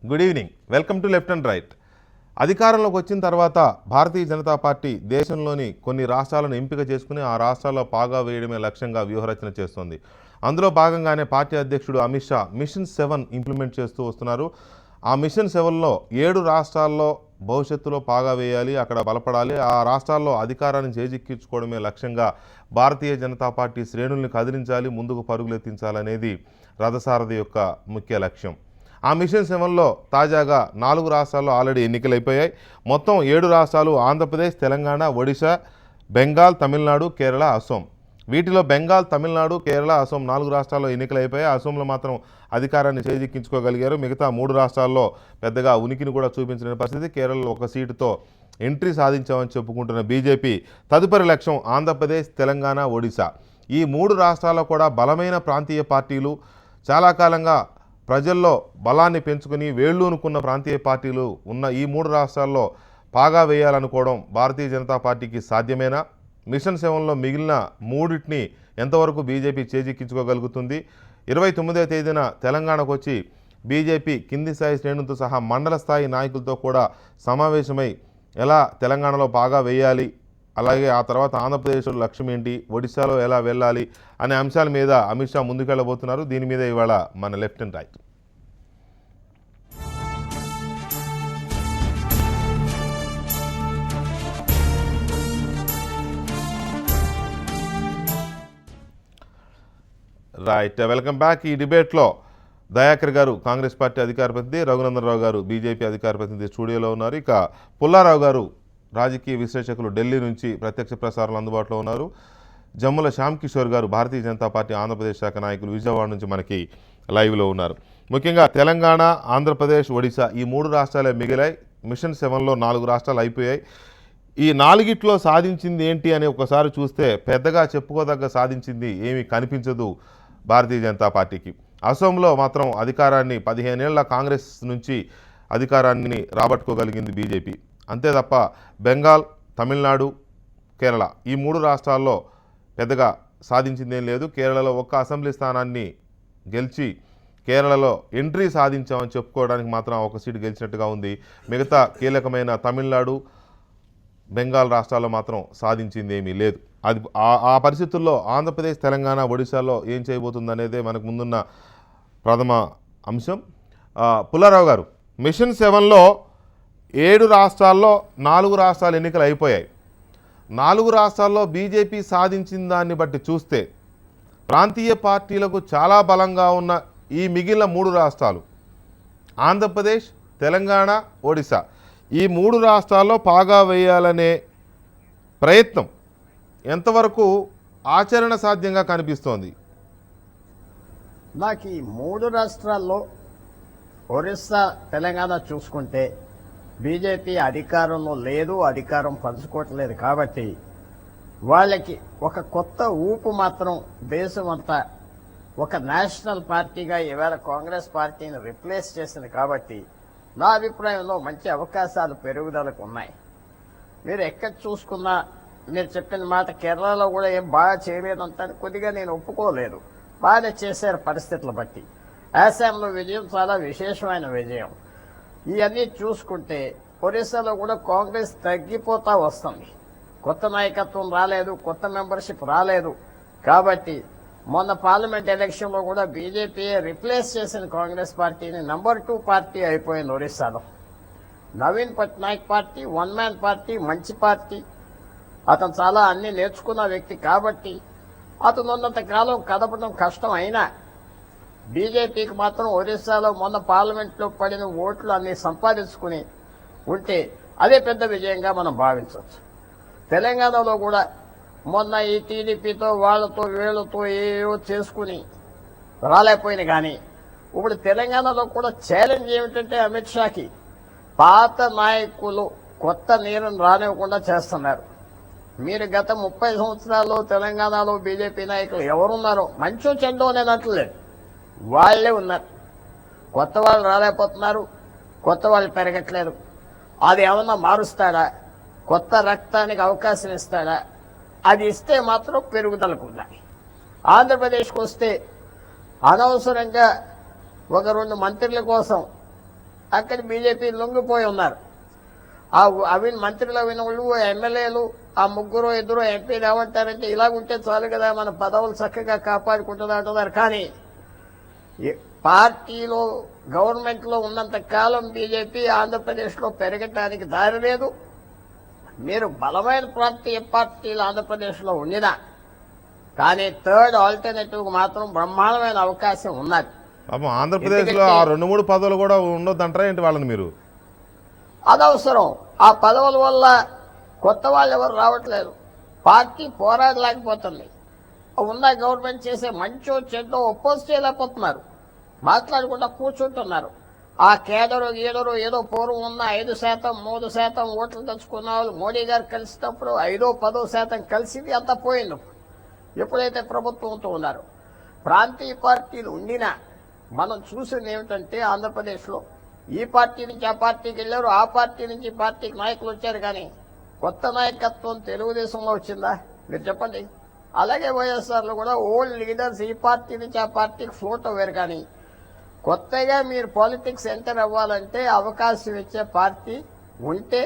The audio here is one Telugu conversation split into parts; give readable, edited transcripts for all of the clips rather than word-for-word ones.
Good evening. Welcome to left and right. అధికారంలోకి వచ్చిన తర్వాత భారతీయ జనతా పార్టీ దేశంలోని కొన్ని రాష్ట్రాలను ఎంపిక చేసుకుని ఆ రాష్ట్రాల్లో పాగా వేయడమే లక్ష్యంగా వ్యూహరచన చేస్తోంది. అందులో భాగంగానే పార్టీ అధ్యక్షుడు అమిత్ షా మిషన్ 7 ఇంప్లిమెంట్ చేస్తూ వస్తున్నారు. ఆ మిషన్ 7లో 7 రాష్ట్రాల్లో భవిష్యత్తులో పాగా వేయాలి, అక్కడ బలపడాలి, ఆ రాష్ట్రాల్లో అధికారాన్ని చేజిక్కించుకోవడమే లక్ష్యంగా భారతీయ జనతా పార్టీ శ్రేణుల్ని కదిలించాలి, ముందుకు పరుగులెత్తించాలనేది రథసారథి యొక్క ముఖ్య లక్ష్యం. ఆ మిషన్ 7లో తాజాగా 4 రాష్ట్రాల్లో ఆల్రెడీ ఎన్నికలైపోయాయి. మొత్తం 7 రాష్ట్రాలు ఆంధ్రప్రదేశ్, తెలంగాణ, ఒడిశా, బెంగాల్, తమిళనాడు, కేరళ, అసోం. వీటిలో బెంగాల్, తమిళనాడు, కేరళ, అసోం 4 రాష్ట్రాల్లో ఎన్నికలైపోయాయి. అసోంలో మాత్రం అధికారాన్ని చేజిక్కించుకోగలిగారు. మిగతా 3 రాష్ట్రాల్లో పెద్దగా ఉనికిని కూడా చూపించలేని పరిస్థితి. కేరళలో 1 సీటుతో ఎంట్రీ సాధించామని చెప్పుకుంటున్న బీజేపీ తదుపరి లక్ష్యం ఆంధ్రప్రదేశ్, తెలంగాణ, ఒడిశా. ఈ 3 రాష్ట్రాల్లో కూడా బలమైన ప్రాంతీయ పార్టీలు, చాలా కాలంగా ప్రజల్లో బలాన్ని పెంచుకుని వేళ్ళూనుకున్న ప్రాంతీయ పార్టీలు ఉన్న ఈ 3 రాష్ట్రాల్లో పాగా వేయాలనుకోవడం భారతీయ జనతా పార్టీకి సాధ్యమేనా? మిషన్ 7లో మిగిలిన 3టిని ఎంతవరకు బీజేపీ చేజిక్కించుకోగలుగుతుంది? 29వ తేదీన తెలంగాణకు వచ్చి బీజేపీ కింది స్థాయి శ్రేణులతో సహా మండల స్థాయి నాయకులతో కూడా సమావేశమై ఎలా తెలంగాణలో పాగా వేయాలి, అలాగే ఆ తర్వాత ఆంధ్రప్రదేశ్లో లక్ష్యం ఏంటి, ఒడిశాలో ఎలా వెళ్ళాలి అనే అంశాల మీద అమిత్ షా ముందుకెళ్ళబోతున్నారు. దీని మీద ఇవాళ మన left and right. Welcome back. ఈ డిబేట్లో దయాకర్ గారు కాంగ్రెస్ పార్టీ అధికార ప్రతినిధి, రఘునందన్ రావు గారు బీజేపీ అధికార ప్రతినిధి స్టూడియోలో ఉన్నారు. ఇక పుల్లారావు గారు రాజకీయ విశ్లేషకులు ఢిల్లీ నుంచి ప్రత్యక్ష ప్రసారాలు అందుబాటులో ఉన్నారు. జమ్ముల శ్యామ్ కిషోర్ గారు భారతీయ జనతా పార్టీ ఆంధ్రప్రదేశ్ శాఖ నాయకులు విజయవాడ నుంచి మనకి లైవ్లో ఉన్నారు. ముఖ్యంగా తెలంగాణ, ఆంధ్రప్రదేశ్, ఒడిశా ఈ 3 రాష్ట్రాలే మిగిలాయి. మిషన్ 7లో 4 రాష్ట్రాలు అయిపోయాయి. ఈ 4గిట్లో సాధించింది ఏంటి అని ఒకసారి చూస్తే పెద్దగా చెప్పుకోదగ్గ సాధించింది ఏమీ కనిపించదు భారతీయ జనతా పార్టీకి. అసోంలో మాత్రం అధికారాన్ని 15 ఏళ్ల కాంగ్రెస్ నుంచి అధికారాన్ని రాబట్టుకోగలిగింది బీజేపీ. అంతే తప్ప బెంగాల్, తమిళనాడు, కేరళ ఈ 3 రాష్ట్రాల్లో పెద్దగా సాధించిందేం లేదు. కేరళలో 1 అసెంబ్లీ స్థానాన్ని గెలిచి కేరళలో ఎంట్రీ సాధించామని చెప్పుకోవడానికి మాత్రం 1 సీటు గెలిచినట్టుగా ఉంది. మిగతా కీలకమైన తమిళనాడు, బెంగాల్ రాష్ట్రాల్లో మాత్రం సాధించింది ఏమీ లేదు. అది ఆ పరిస్థితుల్లో ఆంధ్రప్రదేశ్, తెలంగాణ, ఒడిశాలో ఏం చేయబోతుందనేదే మనకు ముందున్న ప్రథమ అంశం. పుల్లారావు గారు, మిషన్ 7లో 7 రాష్ట్రాల్లో 4 రాష్ట్రాలు ఎన్నికలు అయిపోయాయి. 4 రాష్ట్రాల్లో బీజేపీ సాధించిన దాన్ని బట్టి చూస్తే ప్రాంతీయ పార్టీలకు చాలా బలంగా ఉన్న ఈ మిగిలిన 3 రాష్ట్రాలు ఆంధ్రప్రదేశ్, తెలంగాణ, ఒడిశా ఈ 3 రాష్ట్రాల్లో పాగా వేయాలనే ప్రయత్నం ఎంతవరకు ఆచరణ సాధ్యంగా కనిపిస్తోంది? నాకు ఈ 3 రాష్ట్రాల్లో ఒరిస్సా, తెలంగాణ చూసుకుంటే బీజేపీ అధికారంలో లేదు, అధికారం పంచుకోవట్లేదు. కాబట్టి వాళ్ళకి ఒక కొత్త ఊపు మాత్రం దేశం అంతా ఒక నేషనల్ పార్టీగా ఇవాళ కాంగ్రెస్ పార్టీని రిప్లేస్ చేసింది. కాబట్టి నా అభిప్రాయంలో మంచి అవకాశాలు పెరుగుదలకు ఉన్నాయి. మీరు ఎక్కడ చూసుకున్నా మీరు చెప్పిన మాట కేరళలో కూడా ఏం బాగా చేయలేదంటే కొద్దిగా నేను ఒప్పుకోలేదు. బాగానే చేశారు పరిస్థితులు బట్టి. అస్సాంలో విజయం చాలా విశేషమైన విజయం. ఇవన్నీ చూసుకుంటే ఒరిస్సాలో కూడా కాంగ్రెస్ తగ్గిపోతా వస్తుంది. కొత్త నాయకత్వం రాలేదు, కొత్త మెంబర్షిప్ రాలేదు. కాబట్టి మొన్న పార్లమెంట్ ఎలక్షన్లో కూడా బీజేపీ రిప్లేస్ చేసిన కాంగ్రెస్ పార్టీని నంబర్ 2 పార్టీ అయిపోయింది ఒరిస్సాలో. Naveen Patnaik party 1 man party, మంచి పార్టీ. అతను చాలా అన్ని నేర్చుకున్న వ్యక్తి కాబట్టి అతను ఉన్నంత కాలం కదపడం కష్టం. అయినా బీజేపీకి మాత్రం ఒరిస్సాలో మొన్న పార్లమెంట్లో పడిన ఓట్లు అన్ని సంపాదించుకుని ఉంటే అదే పెద్ద విజయంగా మనం భావించవచ్చు. తెలంగాణలో కూడా మొన్న ఈ టీడీపీతో వాళ్ళతో వీళ్ళతో ఏవో చేసుకుని రాలేకపోయినా కానీ ఇప్పుడు తెలంగాణలో కూడా ఛాలెంజ్ ఏమిటంటే అమిత్ షాకి పాత నాయకులు కొత్త నీరును రానివ్వకుండా చేస్తున్నారు. మీరు గత 30 సంవత్సరాల్లో తెలంగాణలో బీజేపీ నాయకులు ఎవరున్నారో మంచో చెడ్డో నేను అనట్లేదు, వాళ్ళే ఉన్నారు. కొత్త వాళ్ళు రాలేకపోతున్నారు, కొత్త వాళ్ళు పెరగట్లేదు. అది ఏమన్నా మారుస్తాడా? కొత్త రక్తానికి అవకాశం ఇస్తాడా? అది ఇస్తే మాత్రం పెరుగుదలకు ఉండాలి. ఆంధ్రప్రదేశ్కి వస్తే అనవసరంగా 1-2 మంత్రుల కోసం అక్కడ బీజేపీ లొంగిపోయి ఉన్నారు. అవి మంత్రులు అయిన వాళ్ళు ఎమ్మెల్యేలు ఆ ముగ్గురు ఇద్దరు ఎంపీలు ఏమంటారంటే ఇలాగుంటే చాలు కదా మన పదవులు చక్కగా కాపాడుకుంటుంది అంటున్నారు. కానీ పార్టీలో గవర్నమెంట్లో ఉన్నంత కాలం బీజేపీ ఆంధ్రప్రదేశ్లో పెరగటానికి దారి లేదు. మీరు బలమైన ప్రాంతీయ పార్టీలు ఆంధ్రప్రదేశ్లో ఉండినా కానీ థర్డ్ ఆల్టర్నేటివ్ మాత్రం బ్రహ్మాండమైన అవకాశం ఉన్నది. పాపం ఆంధ్రప్రదేశ్లో ఆ 2-3 పదవులు కూడా ఉండొద్దంటారా ఏంటి వాళ్ళని మీరు? అదవసరం. ఆ పదవుల వల్ల కొత్త వాళ్ళు ఎవరు రావట్లేదు. పార్టీ పోరాడలేకపోతుంది. ఉన్న గవర్నమెంట్ చేసే మంచో చెడ్డో ఒప్పోజ్ చేయలేకపోతున్నారు. మాట్లాడకుండా కూర్చుంటున్నారు. ఆ కేడరు గీడరు ఏదో పూర్వం ఉన్న 5%, 3% ఓట్లు తెచ్చుకున్న వాళ్ళు మోడీ గారు కలిసినప్పుడు 5-10% కలిసింది అంతా పోయింది. ఎప్పుడైతే ప్రభుత్వంతో ఉన్నారు ప్రాంతీయ పార్టీలు ఉండినా మనం చూసింది ఏమిటంటే ఆంధ్రప్రదేశ్లో ఈ పార్టీ నుంచి ఆ పార్టీకి వెళ్ళారు, ఆ పార్టీ నుంచి ఈ పార్టీకి నాయకులు వచ్చారు. కానీ కొత్త నాయకత్వం తెలుగుదేశంలో వచ్చిందా మీరు చెప్పండి? అలాగే వైఎస్ఆర్లో కూడా ఓల్డ్ లీడర్స్ ఈ పార్టీ నుంచి ఆ పార్టీకి ఫ్లోట్ అవ్వారు. కానీ కొత్తగా మీరు పాలిటిక్స్ ఎంటర్ అవ్వాలంటే అవకాశం ఇచ్చే పార్టీ ఉంటే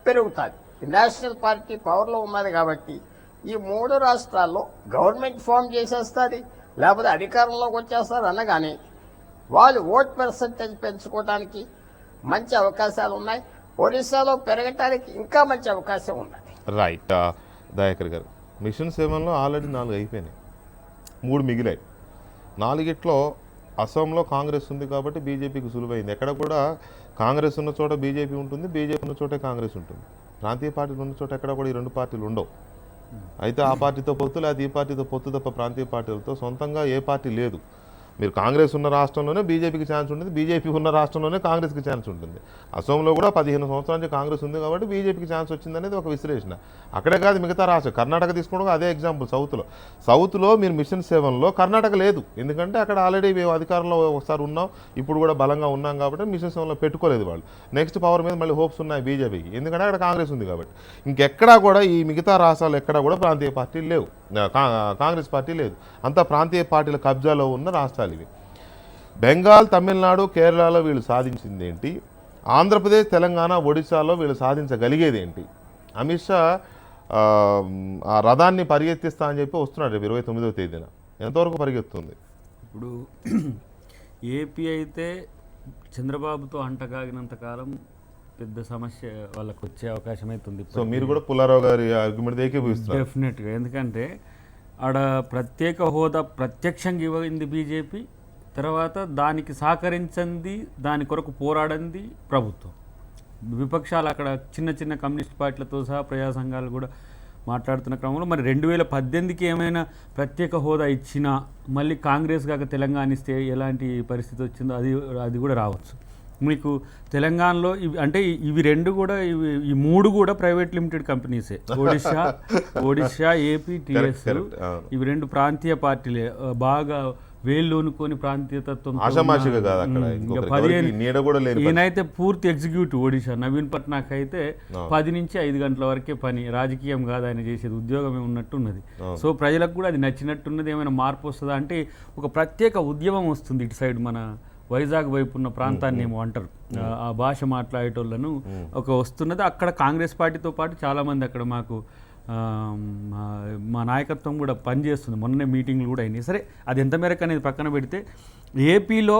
పెరుగుతుంది. నేషనల్ పార్టీ పవర్లో ఉన్నది కాబట్టి ఈ 3 రాష్ట్రాల్లో గవర్నమెంట్ ఫామ్ చేసేస్తుంది, లేకపోతే అధికారంలోకి వచ్చేస్తారు అనగానే వాళ్ళు ఓట్ పర్సంటేజ్ పెంచుకోవడానికి మంచి అవకాశాలు ఉన్నాయి. ఒరిస్సాలో పెరగటానికి ఇంకా మంచి అవకాశం ఉన్నది. రైట్. దయాకర్ గారు, మిషన్ 7లో ఆల్రెడీ 4 అయిపోయినాయి, 3 మిగిలాయి. 4గిట్లో అస్సాంలో కాంగ్రెస్ ఉంది కాబట్టి బీజేపీకి సులువైంది. ఎక్కడ కూడా కాంగ్రెస్ ఉన్న చోట బీజేపీ ఉంటుంది, బీజేపీ ఉన్న చోటే కాంగ్రెస్ ఉంటుంది. ప్రాంతీయ పార్టీలు ఉన్న చోట ఎక్కడ కూడా ఈ 2 పార్టీలు ఉండవు. అయితే ఆ పార్టీతో పొత్తు లేదా ఈ పార్టీతో పొత్తు తప్ప ప్రాంతీయ పార్టీలతో సొంతంగా ఏ పార్టీ లేదు. మీరు కాంగ్రెస్ ఉన్న రాష్ట్రంలోనే బీజేపీకి ఛాన్స్ ఉంటుంది, బీజేపీ ఉన్న రాష్ట్రంలోనే కాంగ్రెస్కి ఛాన్స్ ఉంటుంది. అసోంలో కూడా 15 సంవత్సరాల నుంచి కాంగ్రెస్ ఉంది కాబట్టి బీజేపీకి ఛాన్స్ వచ్చిందనేది ఒక విశ్లేషణ. అక్కడే కాదు మిగతా రాష్ట్రం, కర్ణాటక తీసుకోవడం అదే ఎగ్జాంపుల్. సౌత్లో మీరు మిషన్ 7లో కర్ణాటక లేదు, ఎందుకంటే అక్కడ ఆల్రెడీ మేము అధికారంలో ఒకసారి ఉన్నాం, ఇప్పుడు కూడా బలంగా ఉన్నాం కాబట్టి మిషన్ 7లో పెట్టుకోలేదు వాళ్ళు. నెక్స్ట్ పవర్ మీద మళ్ళీ హోప్స్ ఉన్నాయి బీజేపీకి, ఎందుకంటే అక్కడ కాంగ్రెస్ ఉంది కాబట్టి. ఇంకెక్కడా కూడా ఈ మిగతా రాష్ట్రాలు ఎక్కడా కూడా ప్రాంతీయ పార్టీలు లేవు, కాంగ్రెస్ పార్టీ లేదు. అంతా ప్రాంతీయ పార్టీల కబ్జాలో ఉన్న రాష్ట్రాలు ఇవి. బెంగాల్, తమిళనాడు, కేరళలో వీళ్ళు సాధించింది ఏంటి? ఆంధ్రప్రదేశ్, తెలంగాణ, ఒడిశాలో వీళ్ళు సాధించగలిగేది ఏంటి? అమిత్ షా ఆ రథాన్ని పరిగెత్తిస్తా అని చెప్పి వస్తున్నాడు రేపు 29వ తేదీన. ఎంతవరకు పరిగెత్తుంది? ఇప్పుడు ఏపీ అయితే చంద్రబాబుతో అంటగాగినంత కాలం పెద్ద సమస్య వాళ్ళకు వచ్చే అవకాశం అయితే ఉంది. సో మీరు కూడా పుల్లారావు గారి ఆర్గ్యుమెంట్ ఏకీభవిస్తున్నారు? డెఫినెట్గా. ఎందుకంటే ఆడ ప్రత్యేక హోదా ప్రత్యక్షంగా ఇవ్వయింది బీజేపీ, తర్వాత దానికి సహకరించింది, దాని కొరకు పోరాడింది ప్రభుత్వం. విపక్షాలు అక్కడ చిన్న చిన్న కమ్యూనిస్ట్ పార్టీలతో సహా ప్రజా సంఘాలు కూడా మాట్లాడుతున్న క్రమంలో మరి 2018కి ఏమైనా ప్రత్యేక హోదా ఇచ్చినా మళ్ళీ కాంగ్రెస్ కాక తెలంగాణ ఇస్తే ఎలాంటి పరిస్థితి వచ్చిందో అది కూడా రావచ్చు. మీకు తెలంగాణలో అంటే ఇవి 2 కూడా ఈ 3 కూడా ప్రైవేట్ లిమిటెడ్ కంపెనీసే. ఒడిశా, ఏపీ, టీఎస్ ఇవి 2 ప్రాంతీయ పార్టీలే. బాగా వేళ్ళూనుకొని ప్రాంతీయతత్వం ఈయనైతే పూర్తి ఎగ్జిక్యూటివ్. ఒడిశా నవీన్ పట్నాయక్ అయితే 10 నుంచి 5 గంటల వరకే పని, రాజకీయం కాదు ఆయన చేసేది, ఉద్యోగమే ఉన్నట్టున్నది. సో ప్రజలకు కూడా అది నచ్చినట్టున్నది. ఏమైనా మార్పు వస్తుందా అంటే ఒక ప్రత్యేక ఉద్యమం వస్తుంది ఇటు సైడ్ మన వైజాగ్ వైపు ఉన్న ప్రాంతాన్ని ఏమో అంటారు, ఆ భాష మాట్లాడేటోళ్ళను ఒక వస్తున్నది. అక్కడ కాంగ్రెస్ పార్టీతో పాటు చాలామంది అక్కడ మాకు మా నాయకత్వం కూడా పనిచేస్తుంది. మొన్ననే మీటింగ్లు కూడా అయినాయి. సరే అది ఎంత మేరకు అనేది పక్కన పెడితే ఏపీలో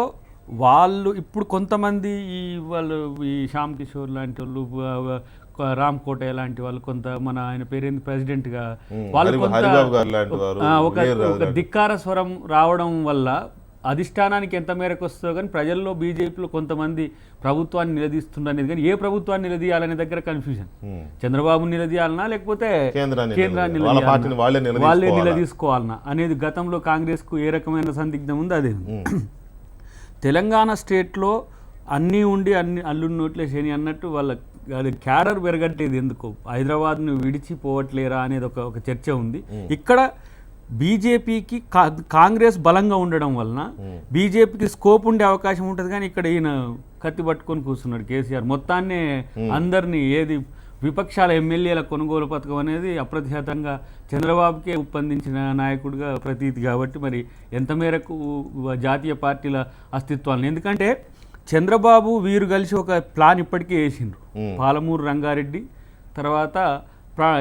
వాళ్ళు ఇప్పుడు కొంతమంది వాళ్ళు ఈ శ్యామ్ కిషోర్ లాంటి వాళ్ళు, రామ్ కోటయ్య లాంటి వాళ్ళు, కొంత మన ఆయన పేరేంది ప్రెసిడెంట్గా వాళ్ళు కొంత ఒక ధిక్కార స్వరం రావడం వల్ల అధిష్టానానికి ఎంత మేరకు వస్తుందో కానీ ప్రజల్లో బీజేపీలో కొంతమంది ప్రభుత్వాన్ని నిలదీస్తుండనేది, కానీ ఏ ప్రభుత్వాన్ని నిలదీయాలనే దగ్గర కన్ఫ్యూజన్. చంద్రబాబు నిలదీయాలనా లేకపోతే కేంద్రాన్ని వాళ్ళే నిలదీసుకోవాలనా అనేది గతంలో కాంగ్రెస్కు ఏ రకమైన సందిగ్ధం ఉంది అదే. తెలంగాణ స్టేట్లో అన్నీ ఉండి అన్ని అల్లుడి నోట్లే శని అన్నట్టు వాళ్ళ క్యాడర్ పెరగట్లేదు. ఎందుకు హైదరాబాద్ను విడిచిపోవట్లేరా అనేది ఒక చర్చ ఉంది. ఇక్కడ బీజేపీకి కాంగ్రెస్ బలంగా ఉండడం వలన బీజేపీకి స్కోప్ ఉండే అవకాశం ఉంటుంది. కానీ ఇక్కడ ఈయన కత్తి పట్టుకొని కూర్చున్నాడు కేసీఆర్. మొత్తాన్ని అందరినీ ఏది విపక్షాల ఎమ్మెల్యేల కొనుగోలు పథకం అనేది అప్రతిహతంగా చంద్రబాబుకే ఒప్పందించిన నాయకుడిగా ప్రతీతి. కాబట్టి మరి ఎంత మేరకు జాతీయ పార్టీల అస్తిత్వాలను, ఎందుకంటే చంద్రబాబు వీరు కలిసి ఒక ప్లాన్ ఇప్పటికే వేసిండ్రు. పాలమూరు రంగారెడ్డి తర్వాత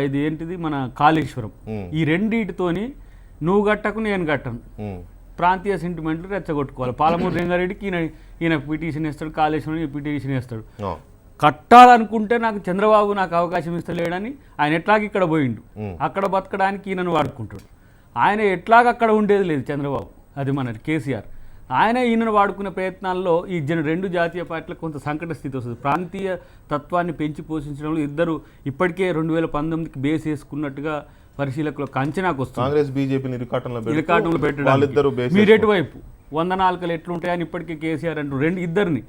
ఇది ఏంటిది మన కాళేశ్వరం, ఈ రెండింటితోని నువ్వు గట్టకు నేను గట్టను ప్రాంతీయ సెంటిమెంట్లు రెచ్చగొట్టుకోవాలి. పాలమూరు రంగారెడ్డికి ఈయన పిటిషన్ వేస్తాడు, కాళేశ్వరం పిటిషన్ వేస్తాడు. కట్టాలనుకుంటే చంద్రబాబు నాకు అవకాశం ఇస్తలేడని ఆయన ఎట్లాగ ఇక్కడ పోయిండు, అక్కడ బతకడానికి ఈయనను వాడుకుంటాడు. ఆయన ఎట్లాగ అక్కడ ఉండేది లేదు చంద్రబాబు, అది మన కేసీఆర్. ఆయన ఈయనను వాడుకునే ప్రయత్నాల్లో ఈ రెండు జాతీయ పార్టీలకు కొంత సంకట స్థితి వస్తుంది. ప్రాంతీయ తత్వాన్ని పెంచి పోషించడంలో ఇద్దరు ఇప్పటికే 2019కి బేస్ వేసుకున్నట్టుగా పరిశీలకులకు అంచనాకు వస్తుంది. కాంగ్రెస్ బీజేపీ ఇరకాటంలో పెట్టడం మీరెటు వైపు 104 ఎట్లుంటాయని ఇప్పటికే కేసీఆర్ అంటూ ఇద్దరిని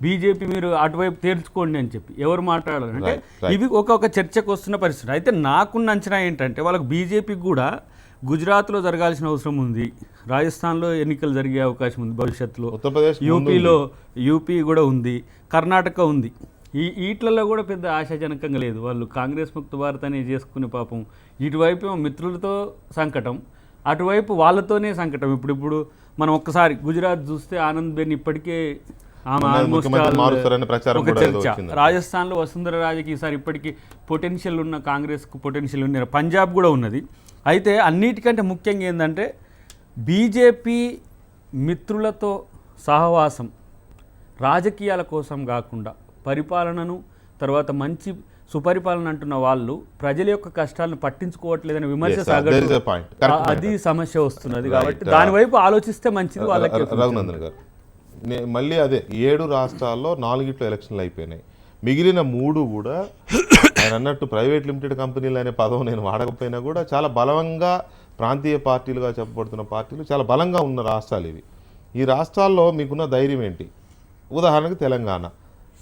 బీజేపీ మీరు అటువైపు తేల్చుకోండి అని చెప్పి ఎవరు మాట్లాడాలి అంటే ఇవి ఒక చర్చకు వస్తున్న పరిస్థితి. అయితే నాకున్న అంచనా ఏంటంటే వాళ్ళకి బీజేపీకి కూడా గుజరాత్లో జరగాల్సిన అవసరం ఉంది, రాజస్థాన్లో ఎన్నికలు జరిగే అవకాశం ఉంది భవిష్యత్తులో, యూపీ కూడా ఉంది, కర్ణాటక ఉంది. వీటిలలో కూడా పెద్ద ఆశాజనకంగా లేదు. వాళ్ళు కాంగ్రెస్ ముక్త భారత్ అనేది చేసుకునే పాపం ఇటువైపు మిత్రులతో సంకటం, అటువైపు వాళ్ళతోనే సంకటం. ఇప్పుడు మనం ఒక్కసారి గుజరాత్ చూస్తే ఆనంద్-బెన్ ఇప్పటికే ఒక చర్చ. రాజస్థాన్లో వసుంధర రాజుకి ఈసారి ఇప్పటికీ పొటెన్షియల్ ఉన్న కాంగ్రెస్కు పొటెన్షియల్ ఉన్న పంజాబ్ కూడా ఉన్నది. అయితే అన్నిటికంటే ముఖ్యంగా ఏంటంటే బీజేపీ మిత్రులతో సహవాసం రాజకీయాల కోసం కాకుండా పరిపాలనను తర్వాత మంచి సుపరిపాలన అంటున్న వాళ్ళు ప్రజల యొక్క కష్టాలను పట్టించుకోవట్లేదని విమర్శ అది సమస్య వస్తున్నది. కాబట్టి దానివైపు ఆలోచిస్తే మంచిది వాళ్ళకి. రఘునందన్ గారు మళ్ళీ అదే 7 రాష్ట్రాల్లో 4 ఎలక్షన్లు అయిపోయినాయి, మిగిలిన 3 కూడా ఆయన అన్నట్టు ప్రైవేట్ లిమిటెడ్ కంపెనీలు అనే పదం నేను వాడకపోయినా కూడా చాలా బలంగా ప్రాంతీయ పార్టీలుగా చెప్పబడుతున్న పార్టీలు చాలా బలంగా ఉన్న రాష్ట్రాలు ఇవి. ఈ రాష్ట్రాల్లో మీకున్న ధైర్యం ఏంటి? ఉదాహరణకు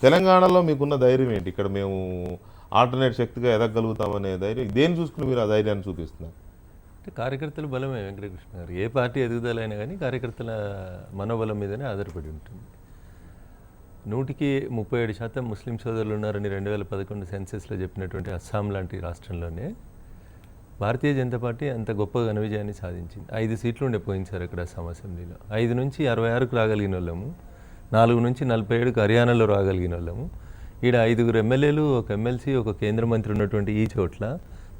తెలంగాణలో మీకున్న ధైర్యం ఏంటి? ఇక్కడ మేము ఆల్టర్నేట్ శక్తిగా ఎదగలుగుతామనే ధైర్యం దేన్ని చూసుకుని మీరు ఆ ధైర్యాన్ని చూపిస్తున్నారు? అంటే కార్యకర్తల బలమే వెంకటకృష్ణ గారు. ఏ పార్టీ ఎదుగుదలైనా కానీ కార్యకర్తల మనోబలం మీదనే ఆధారపడి ఉంటుంది. 137% ముస్లిం సోదరులు ఉన్నారని 2011 సెన్సెస్లో చెప్పినటువంటి అస్సాం లాంటి రాష్ట్రంలోనే భారతీయ జనతా పార్టీ అంత గొప్ప ఘన విజయాన్ని సాధించింది. 5 సీట్లు ఉండే పోయించారు అక్కడ అస్సాం అసెంబ్లీలో. 5 నుంచి 66కు రాగలిగిన వాళ్ళము, 4 నుంచి 47కు హర్యానాలో రాగలిగిన వాళ్ళము. ఈడ 5 ఎమ్మెల్యేలు, 1 ఎమ్మెల్సీ, 1 కేంద్ర మంత్రి ఉన్నటువంటి ఈ చోట్ల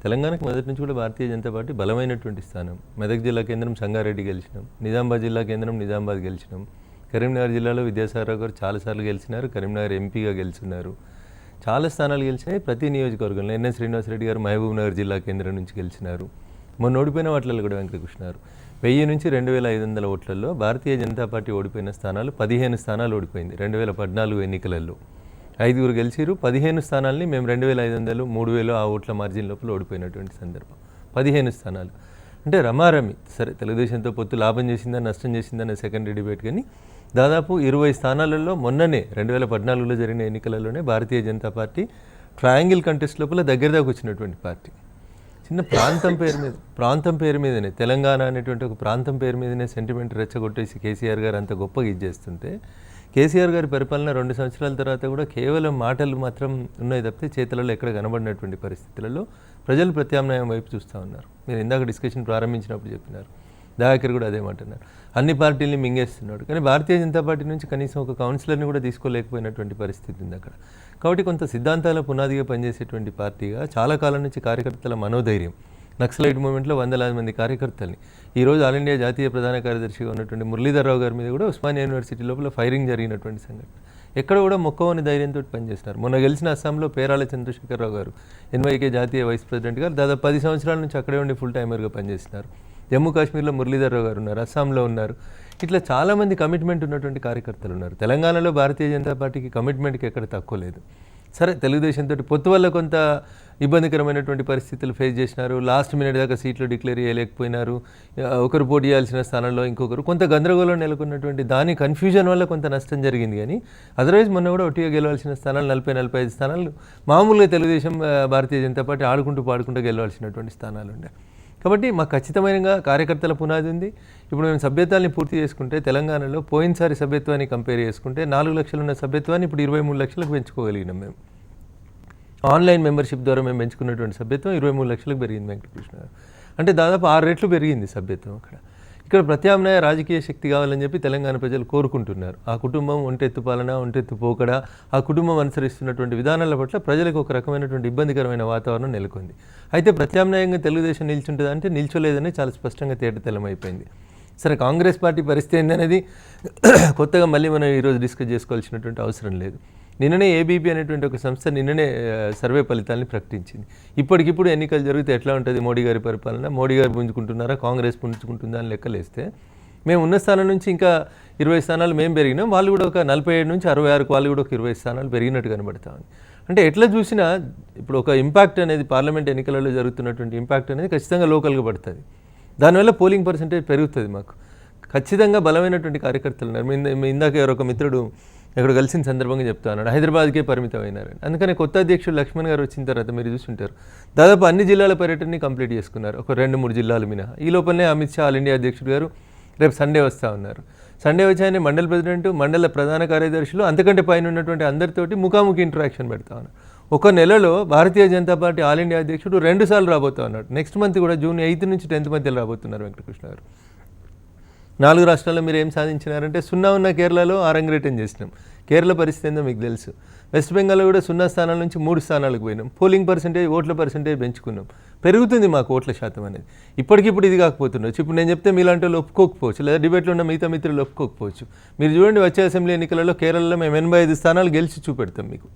తెలంగాణకు మొదటి నుంచి కూడా భారతీయ జనతా పార్టీ బలమైనటువంటి స్థానం. మెదక్ జిల్లా కేంద్రం సంగారెడ్డి గెలిచినాం, నిజామాబాద్ జిల్లా కేంద్రం నిజామాబాద్ గెలిచినాం, కరీంనగర్ జిల్లాలో విద్యాసాగర్ గారు చాలాసార్లు గెలిచినారు, కరీంనగర్ ఎంపీగా గెలుచున్నారు, చాలా స్థానాలు గెలిచినాయి. ప్రతి నియోజకవర్గంలో ఎన్ఎస్ శ్రీనివాసరెడ్డి గారు మహబూబ్ నగర్ జిల్లా కేంద్రం నుంచి గెలిచినారు. మొన్న ఓడిపోయిన వాటిల్లో కూడా వెంకటకృష్ణ గారు 1000 నుంచి 2500 ఓట్లలో భారతీయ జనతా పార్టీ ఓడిపోయిన స్థానాలు 15 స్థానాలు ఓడిపోయింది 2014 ఎన్నికలలో. 5 గెలిచిరు, 15 స్థానాలని మేము 2500, 3000 ఆ ఓట్ల మార్జిన్ లోపల ఓడిపోయినటువంటి సందర్భం. 15 స్థానాలు అంటే రమారమి. సరే తెలుగుదేశంతో పొత్తు లాభం చేసిందా నష్టం చేసిందనే సెకండరీ డిబేట్, కానీ దాదాపు 20 స్థానాలలో మొన్ననే 2014లో జరిగిన ఎన్నికలలోనే Bharatiya Janata party triangle contest లోపల దగ్గర దాకా వచ్చినటువంటి పార్టీ. చిన్న ప్రాంతం పేరు మీదనే తెలంగాణ అనేటువంటి ఒక ప్రాంతం పేరు మీదనే సెంటిమెంట్ రెచ్చగొట్టేసి కేసీఆర్ గారు అంత గొప్పగా ఇచ్చేస్తుంటే, కేసీఆర్ గారి పరిపాలన 2 సంవత్సరాల తర్వాత కూడా కేవలం మాటలు మాత్రం ఉన్నాయి తప్పితే చేతులలో ఎక్కడ కనబడినటువంటి పరిస్థితులలో ప్రజలు ప్రత్యామ్నాయం వైపు చూస్తూ ఉన్నారు. మీరు ఇందాక డిస్కషన్ ప్రారంభించినప్పుడు చెప్పినారు, దయాకర్ కూడా అదే మాట్లాడినారు, అన్ని పార్టీలని మింగేస్తున్నాడు. కానీ భారతీయ జనతా పార్టీ నుంచి కనీసం ఒక కౌన్సిలర్ని కూడా తీసుకోలేకపోయినటువంటి పరిస్థితి ఉంది అక్కడ. కాబట్టి కొంత సిద్ధాంతాల పునాదిగా పనిచేసేటువంటి పార్టీగా చాలా కాలం నుంచి కార్యకర్తల మనోధైర్యం, నక్సలైట్ మూవ్మెంట్లో 100,000 మంది కార్యకర్తల్ని ఈరోజు ఆల్ ఇండియా జాతీయ ప్రధాన కార్యదర్శిగా ఉన్నటువంటి మురళీధర్రావు గారి మీద కూడా ఉస్మానియా యూనివర్సిటీ లోపల ఫైరింగ్ జరిగినటువంటి సంఘటన. ఎక్కడ కూడా మొక్కవని ధైర్యంతో పనిచేస్తున్నారు. మొన్న గెలిచిన అస్సాంలో పేరాల చంద్రశేఖరరావు గారు ఎన్వైకే జాతీయ వైస్ ప్రెసిడెంట్ గారు దాదాపు 10 సంవత్సరాల నుంచి అక్కడే ఉండి ఫుల్ టైమర్గా పనిచేస్తున్నారు. జమ్మూ కాశ్మీర్లో మురళీధర్రావు గారు ఉన్నారు, అస్సాంలో ఉన్నారు. ఇట్లా చాలామంది కమిట్మెంట్ ఉన్నటువంటి కార్యకర్తలు ఉన్నారు. తెలంగాణలో భారతీయ జనతా పార్టీకి కమిట్మెంట్కి ఎక్కడ తక్కువ లేదు. సరే తెలుగుదేశంతో పొత్తు వల్ల కొంత ఇబ్బందికరమైనటువంటి పరిస్థితులు ఫేస్ చేసినారు. లాస్ట్ మినిట్ దాకా సీట్లు డిక్లేర్ చేయలేకపోయినారు. ఒకరు పోటీ చేయాల్సిన స్థానంలో ఇంకొకరు, కొంత గందరగోళం నెలకొన్నటువంటి దాని కన్ఫ్యూజన్ వల్ల కొంత నష్టం జరిగింది. కానీ అదర్వైజ్ మొన్న కూడా ఒట్టిగా గెలవాల్సిన స్థానాలు 40-45 స్థానాలు మామూలుగా తెలుగుదేశం భారతీయ జనతా పార్టీ ఆడుకుంటూ పాడుకుంటూ గెలవాల్సినటువంటి స్థానాలు ఉండే. కాబట్టి మాకు ఖచ్చితమైన కార్యకర్తల పునాది ఉంది. ఇప్పుడు మేము సభ్యత్వాన్ని పూర్తి చేసుకుంటే తెలంగాణలో పోయినసారి సభ్యత్వాన్ని కంపేర్ చేసుకుంటే 4 లక్షలు ఉన్న సభ్యత్వాన్ని ఇప్పుడు 23 లక్షలకు పెంచుకోగలిగినాం. మేము ఆన్లైన్ మెంబర్షిప్ ద్వారా మేము పెంచుకున్నటువంటి సభ్యత్వం 23 లక్షలకు పెరిగింది వెంకటకృష్ణ గారు. అంటే దాదాపు 6 రెట్లు పెరిగింది సభ్యత్వం అక్కడ. ఇక్కడ ప్రత్యామ్నాయ రాజకీయ శక్తి కావాలని చెప్పి తెలంగాణ ప్రజలు కోరుకుంటున్నారు. ఆ కుటుంబం ఒంటెత్తు పాలన, ఒంటెత్తు పోకడ, ఆ కుటుంబం అనుసరిస్తున్నటువంటి విధానాల పట్ల ప్రజలకు ఒక రకమైనటువంటి ఇబ్బందికరమైన వాతావరణం నెలకొంది. అయితే ప్రత్యామ్నాయంగా తెలుగుదేశం నిల్చుంటుందా అంటే నిల్చోలేదని చాలా స్పష్టంగా తేటతెల్లమైపోయింది. సరే, కాంగ్రెస్ పార్టీ పరిస్థితి ఏందనేది కొత్తగా మళ్ళీ మనం ఈరోజు డిస్కస్ చేసుకోవాల్సినటువంటి అవసరం లేదు. నిన్ననే ఏబీపీ అనేటువంటి ఒక సంస్థ నిన్ననే సర్వే ఫలితాలని ప్రకటించింది. ఇప్పటికిప్పుడు ఎన్నికలు జరిగితే ఎట్లా ఉంటుంది మోడీ గారి పరిపాలన, మోడీ గారు పుంజుకుంటున్నారా, కాంగ్రెస్ పుంజుకుంటుందా అని లెక్కలేస్తే మేము ఉన్న స్థానం నుంచి ఇంకా 20 స్థానాలు మేము పెరిగినాం, వాళ్ళు కూడా ఒక 47 నుంచి 66 వాళ్ళు కూడా ఒక 20 స్థానాలు పెరిగినట్టు కనబడతా ఉంది. అంటే ఎట్లా చూసినా ఇప్పుడు ఒక ఇంపాక్ట్ అనేది పార్లమెంట్ ఎన్నికలలో జరుగుతున్నటువంటి ఇంపాక్ట్ అనేది ఖచ్చితంగా లోకల్గా పడుతుంది. దానివల్ల పోలింగ్ పర్సెంటేజ్ పెరుగుతుంది. మాకు ఖచ్చితంగా బలమైనటువంటి కార్యకర్తలు ఉన్నారు. ఇందాక ఎవరొక మిత్రుడు ఎక్కడ కలిసిన సందర్భంగా చెప్తా ఉన్నాడు, హైదరాబాద్కే పరిమితమైనారని. అందుకని కొత్త అధ్యక్షుడు లక్ష్మణ్ గారు వచ్చిన తర్వాత మీరు చూస్తుంటారు దాదాపు అన్ని జిల్లాల పర్యటనని కంప్లీట్ చేసుకున్నారు, ఒక 2-3 జిల్లాలు మినహా. ఈ లోపలనే అమిత్ షా ఆల్ ఇండియా అధ్యక్షుడు గారు రేపు సండే వస్తూ ఉన్నారు. సండే వచ్చి ఆయన మండల ప్రెసిడెంట్, మండల ప్రధాన కార్యదర్శులు, అంతకంటే పైన ఉన్నటువంటి అందరితోటి ముఖాముఖి ఇంటరాక్షన్ పెడతా ఉన్నారు. ఒక నెలలో Bharatiya Janata party all India అధ్యక్షుడు 2 సార్లు రాబోతా ఉన్నాడు. నెక్స్ట్ మంత్ కూడా జూన్ 8 నుంచి 10 మధ్యలో రాబోతున్నారు వెంకటకృష్ణ గారు. 4 రాష్ట్రాల్లో మీరు ఏం సాధించినారంటే 0 ఉన్న కేరళలో ఆరంగరేటం చేసినాం. కేరళ పరిస్థితి ఏందో మీకు తెలుసు. వెస్ట్ బెంగాల్లో కూడా 0 స్థానాల నుంచి 3 స్థానాలకు పోయినాం. పోలింగ్ పర్సెంటేజ్, ఓట్ల పర్సెంటేజ్ పెంచుకున్నాం. పెరుగుతుంది మాకు ఓట్ల శాతం అనేది. ఇప్పటికిప్పుడు ఇది కాకపోతుండొచ్చు. ఇప్పుడు నేను చెప్తే మీలాంటి వాళ్ళు ఒప్పుకోకపోవచ్చు, లేదా డిబేట్లో ఉన్న మిగతా మిత్రులు ఒప్పుకోకపోవచ్చు. మీరు చూడండి, వచ్చే అసెంబ్లీ ఎన్నికలలో కేరళలో మేము 85 స్థానాలు గెలిచి చూపెడతాం మీకు.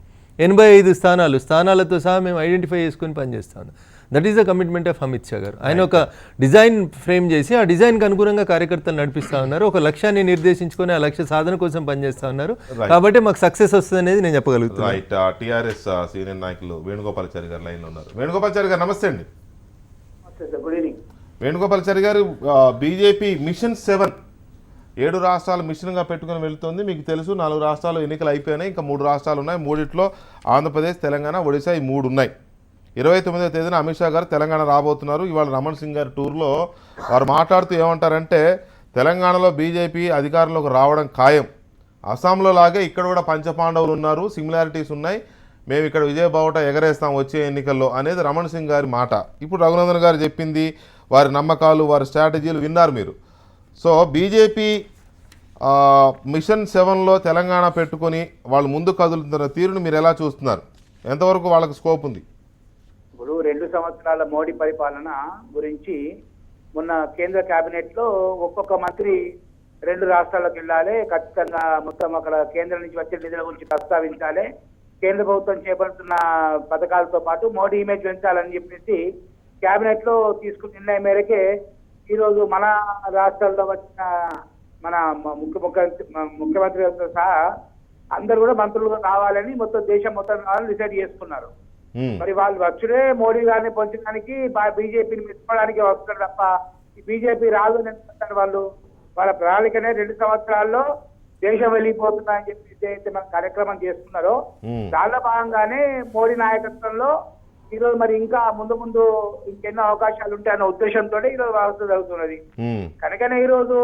85 స్థానాలతో సహా మేము ఐడెంటిఫై చేసుకొని పనిచేస్తాను. That is the commitment of Amit Shah గారు. ఆయన ఒక డిజైన్ ఫ్రేమ్ చేసి ఆ డిజైన్కి అనుగుణంగా కార్యకర్తలు నడిపిస్తూ ఉన్నారు. ఒక లక్ష్యాన్ని నిర్దేశించుకొని ఆ లక్ష్య సాధన కోసం పనిచేస్తూ ఉన్నారు. కాబట్టి మాకు సక్సెస్ వస్తుంది అనేది నేను చెప్పగలుగుతాను. రైట్. టీఆర్ఎస్ సీనియర్ నాయకులు వేణుగోపాలాచారి గారు లైన్లో ఉన్నారు. వేణుగోపాలాచారి గారు నమస్తే అండి. Good evening. వేణుగోపాలాచారి గారు, బీజేపీ మిషన్ 7 రాష్ట్రాలు మిషన్గా పెట్టుకుని వెళ్తుంది. మీకు తెలుసు 4 రాష్ట్రాలు ఎన్నికలు అయిపోయినాయి, ఇంకా 3 రాష్ట్రాలు ఉన్నాయి. 3ట్లో ఆంధ్రప్రదేశ్, తెలంగాణ, ఒడిశా ఈ 3 ఉన్నాయి. 29వ తేదీన అమిత్ షా గారు తెలంగాణ రాబోతున్నారు. ఇవాళ రమణ్ సింగ్ గారి టూర్లో వారు మాట్లాడుతూ ఏమంటారంటే తెలంగాణలో బీజేపీ అధికారంలోకి రావడం ఖాయం, అస్సాంలో లాగే ఇక్కడ కూడా పంచపాండవులు ఉన్నారు, సిమిలారిటీస్ ఉన్నాయి, మేము ఇక్కడ విజయబావుట ఎగరేస్తాం వచ్చే ఎన్నికల్లో అనేది రమణ్ సింగ్ గారి మాట. ఇప్పుడు రఘునందన్ గారు చెప్పింది, వారి నమ్మకాలు, వారి స్ట్రాటజీలు విన్నారు మీరు. సో బీజేపీ మిషన్ 7లో తెలంగాణ పెట్టుకొని వాళ్ళు ముందు కదులుతున్న తీరును మీరు ఎలా చూస్తున్నారు? ఎంతవరకు వాళ్ళకి స్కోప్ ఉంది? ఇప్పుడు 2 సంవత్సరాల మోడీ పరిపాలన గురించి మొన్న కేంద్ర కేబినెట్ లో ఒక్కొక్క మంత్రి 2 రాష్ట్రాలకు వెళ్ళాలి, ఖచ్చితంగా మొత్తం అక్కడ కేంద్రం నుంచి వచ్చే నిధుల గురించి ప్రస్తావించాలి, కేంద్ర ప్రభుత్వం చేపడుతున్న పథకాలతో పాటు మోడీ ఇమేజ్ పెంచాలని చెప్పేసి కేబినెట్ లో తీసుకున్న నిర్ణయం మేరకే ఈరోజు మన రాష్ట్రాల్లో వచ్చిన మన ముఖ్యమంత్రితో సహా అందరు కూడా మంత్రులుగా కావాలని మొత్తం దేశం మొత్తం కావాలని డిసైడ్ చేసుకున్నారు. మరి వాళ్ళు వచ్చుడే మోడీ గారిని పొందడానికి, బీజేపీని మెచ్చుకోవడానికి వస్తున్నారు తప్ప బీజేపీ రాదు అని వాళ్ళ ప్రణాళికనే 2 సంవత్సరాల్లో దేశం వెళ్ళిపోతుందా అని చెప్పి అయితే మన కార్యక్రమం చేస్తున్నారో దానిలో భాగంగానే మోడీ నాయకత్వంలో ఈరోజు మరి ఇంకా ముందు ముందు ఇంకెన్నో అవకాశాలు ఉంటాయన్న ఉద్దేశంతో ఈరోజు వ్యవస్థ జరుగుతున్నది. కనుకనే ఈరోజు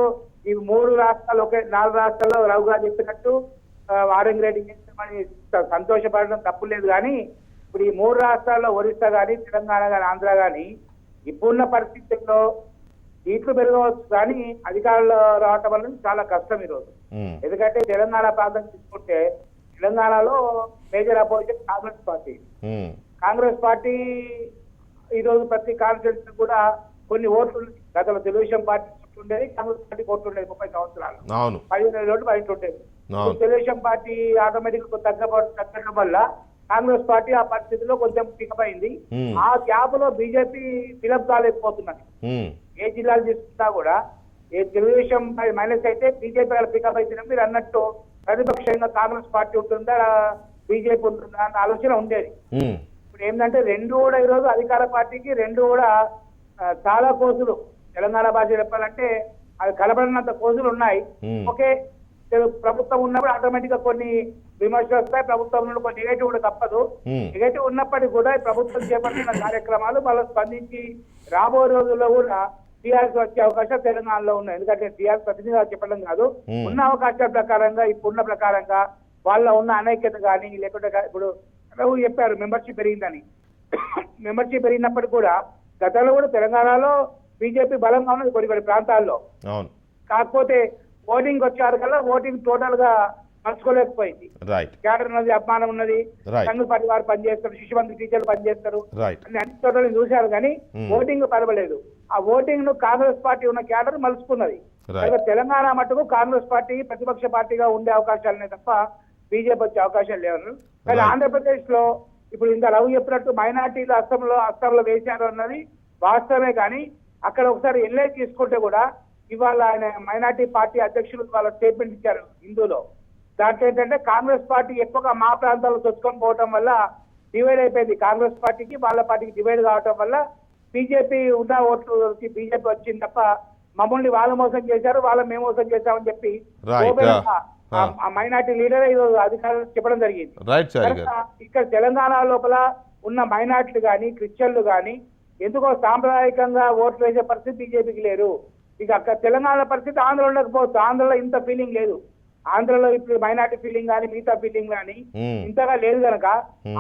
ఈ 3 రాష్ట్రాలు 4 రాష్ట్రాల్లో రఘు గారు చెప్పినట్టు వారింగ్ రేటింగ్ చేస్తామని సంతోషపడడం తప్పు లేదు. కానీ ఇప్పుడు ఈ 3 రాష్ట్రాల్లో ఒరిస్సా కానీ, తెలంగాణ కానీ, ఆంధ్ర కానీ ఇప్పుడున్న పరిస్థితుల్లో సీట్లు పెరగవచ్చు కానీ అధికారంలో రావటం వల్ల చాలా కష్టం ఈరోజు. ఎందుకంటే తెలంగాణ ప్రాంతం తీసుకుంటే తెలంగాణలో మేజర్ అపోజిషన్ కాంగ్రెస్ పార్టీ ఈరోజు ప్రతి కాన్స్టిట్యూన్సీ కూడా కొన్ని ఓట్లు గతంలో తెలుగుదేశం పార్టీ ఉండేది, కాంగ్రెస్ పార్టీ ఓట్లు ఉండేది 30 సంవత్సరాలు, 15 ఓట్లు బయట ఉండేది. తెలుగుదేశం పార్టీ ఆటోమేటిక్ తగ్గడం వల్ల కాంగ్రెస్ పార్టీ ఆ పరిస్థితిలో కొంచెం పికప్ అయింది. ఆ గ్యాప్ లో బీజేపీ ఫిలప్ కాలేకపోతున్నది. ఏ జిల్లాలు తీసుకున్నా కూడా ఏ తెలుగుదేశం మైనస్ అయితే బీజేపీ పికప్ అవుతుంది. మీరు అన్నట్టు ప్రతిపక్షంగా కాంగ్రెస్ పార్టీ ఉంటుందా, బీజేపీ ఉంటుందా అన్న ఆలోచన ఉండేది. ఇప్పుడు ఏంటంటే 2 కూడా ఈరోజు అధికార పార్టీకి 2 కూడా చాలా కోసులు, తెలంగాణ భాష చెప్పాలంటే అది కలబడినంత కోసులు ఉన్నాయి. ఒకే ప్రభుత్వం ఉన్నప్పుడు ఆటోమేటిక్ గా కొన్ని విమర్శలు వస్తాయి, ప్రభుత్వం నుండి కొన్ని నెగటివ్ కూడా తప్పదు. నెగటివ్ ఉన్నప్పటికీ కూడా ప్రభుత్వం చేపట్టిన కార్యక్రమాలు వాళ్ళు స్పందించి రాబోయే రోజుల్లో కూడా టీఆర్ఎస్ వచ్చే అవకాశాలు తెలంగాణలో ఉన్నాయి. ఎందుకంటే టీఆర్ఎస్ ప్రతినిధిగా చెప్పడం కాదు, ఉన్న అవకాశాల ప్రకారంగా ఇప్పుడున్న ప్రకారంగా వాళ్ళ ఉన్న అనైక్యత కానీ లేకుంటే ఇప్పుడు చెప్పారు మెంబర్షిప్ పెరిగిందని. మెంబర్షిప్ పెరిగినప్పటికీ కూడా గతంలో కూడా తెలంగాణలో బీజేపీ బలంగా ఉన్నది కొన్ని ప్రాంతాల్లో. అవును. కాకపోతే ఓటింగ్ వచ్చారు కల్లా ఓటింగ్ టోటల్ గా పంచుకోలేకపోయింది. రైట్. క్యాడర్ ఉన్నది, అభిమానం ఉన్నది, Right. సంఘ పరివార్ పనిచేస్తారు, శిశుమంత్రి టీచర్లు పనిచేస్తారు, రైట్. అన్ని చోట్ల చూశారు కానీ ఓటింగ్ పరవలేదు. ఆ ఓటింగ్ ను కాంగ్రెస్ పార్టీ ఉన్న క్యాడర్ మలుచుకున్నది. Right. అయితే తెలంగాణ మటుకు కాంగ్రెస్ పార్టీ ప్రతిపక్ష పార్టీగా ఉండే అవకాశాలనే తప్ప బీజేపీ వచ్చే అవకాశాలు లేవు. కానీ Right. ఆంధ్రప్రదేశ్ లో ఇప్పుడు ఇంత రవి చెప్పినట్టు మైనార్టీలు అస్సాంలో వేశారు అన్నది వాస్తవమే. కానీ అక్కడ ఒకసారి ఎల్ఏ తీసుకుంటే కూడా ఇవాళ ఆయన మైనార్టీ పార్టీ అధ్యక్షులు వాళ్ళ స్టేట్మెంట్ ఇచ్చారు హిందూలో. దాంట్లో ఏంటంటే కాంగ్రెస్ పార్టీ ఎక్కువగా మా ప్రాంతాల్లో చొచ్చుకొని పోవటం వల్ల డివైడ్ అయిపోయింది. కాంగ్రెస్ పార్టీకి వాళ్ళ పార్టీకి డివైడ్ కావటం వల్ల బీజేపీ ఉన్న ఓట్లకి బీజేపీ వచ్చింది తప్ప మమ్మల్ని వాళ్ళు మోసం చేశారు, వాళ్ళని మేము మోసం చేశామని చెప్పి Right. ఆ మైనార్టీ లీడర్ ఈరోజు అధికారులు చెప్పడం జరిగింది. రైట్ చారి గారు. కనుక ఇక్కడ తెలంగాణ లోపల ఉన్న మైనార్టీలు కానీ క్రిస్టియన్లు కానీ ఎందుకో సాంప్రదాయకంగా ఓట్లు వేసే పరిస్థితి బీజేపీకి లేరు. ఇక అక్కడ తెలంగాణ పరిస్థితి ఆంధ్రలో ఉండకపోవచ్చు. ఆంధ్రలో ఇంత ఫీలింగ్ లేదు. ఆంధ్రలో ఇప్పుడు మైనార్టీ ఫీలింగ్ కానీ మిగతా ఫీలింగ్ కానీ ఇంతగా లేదు కనుక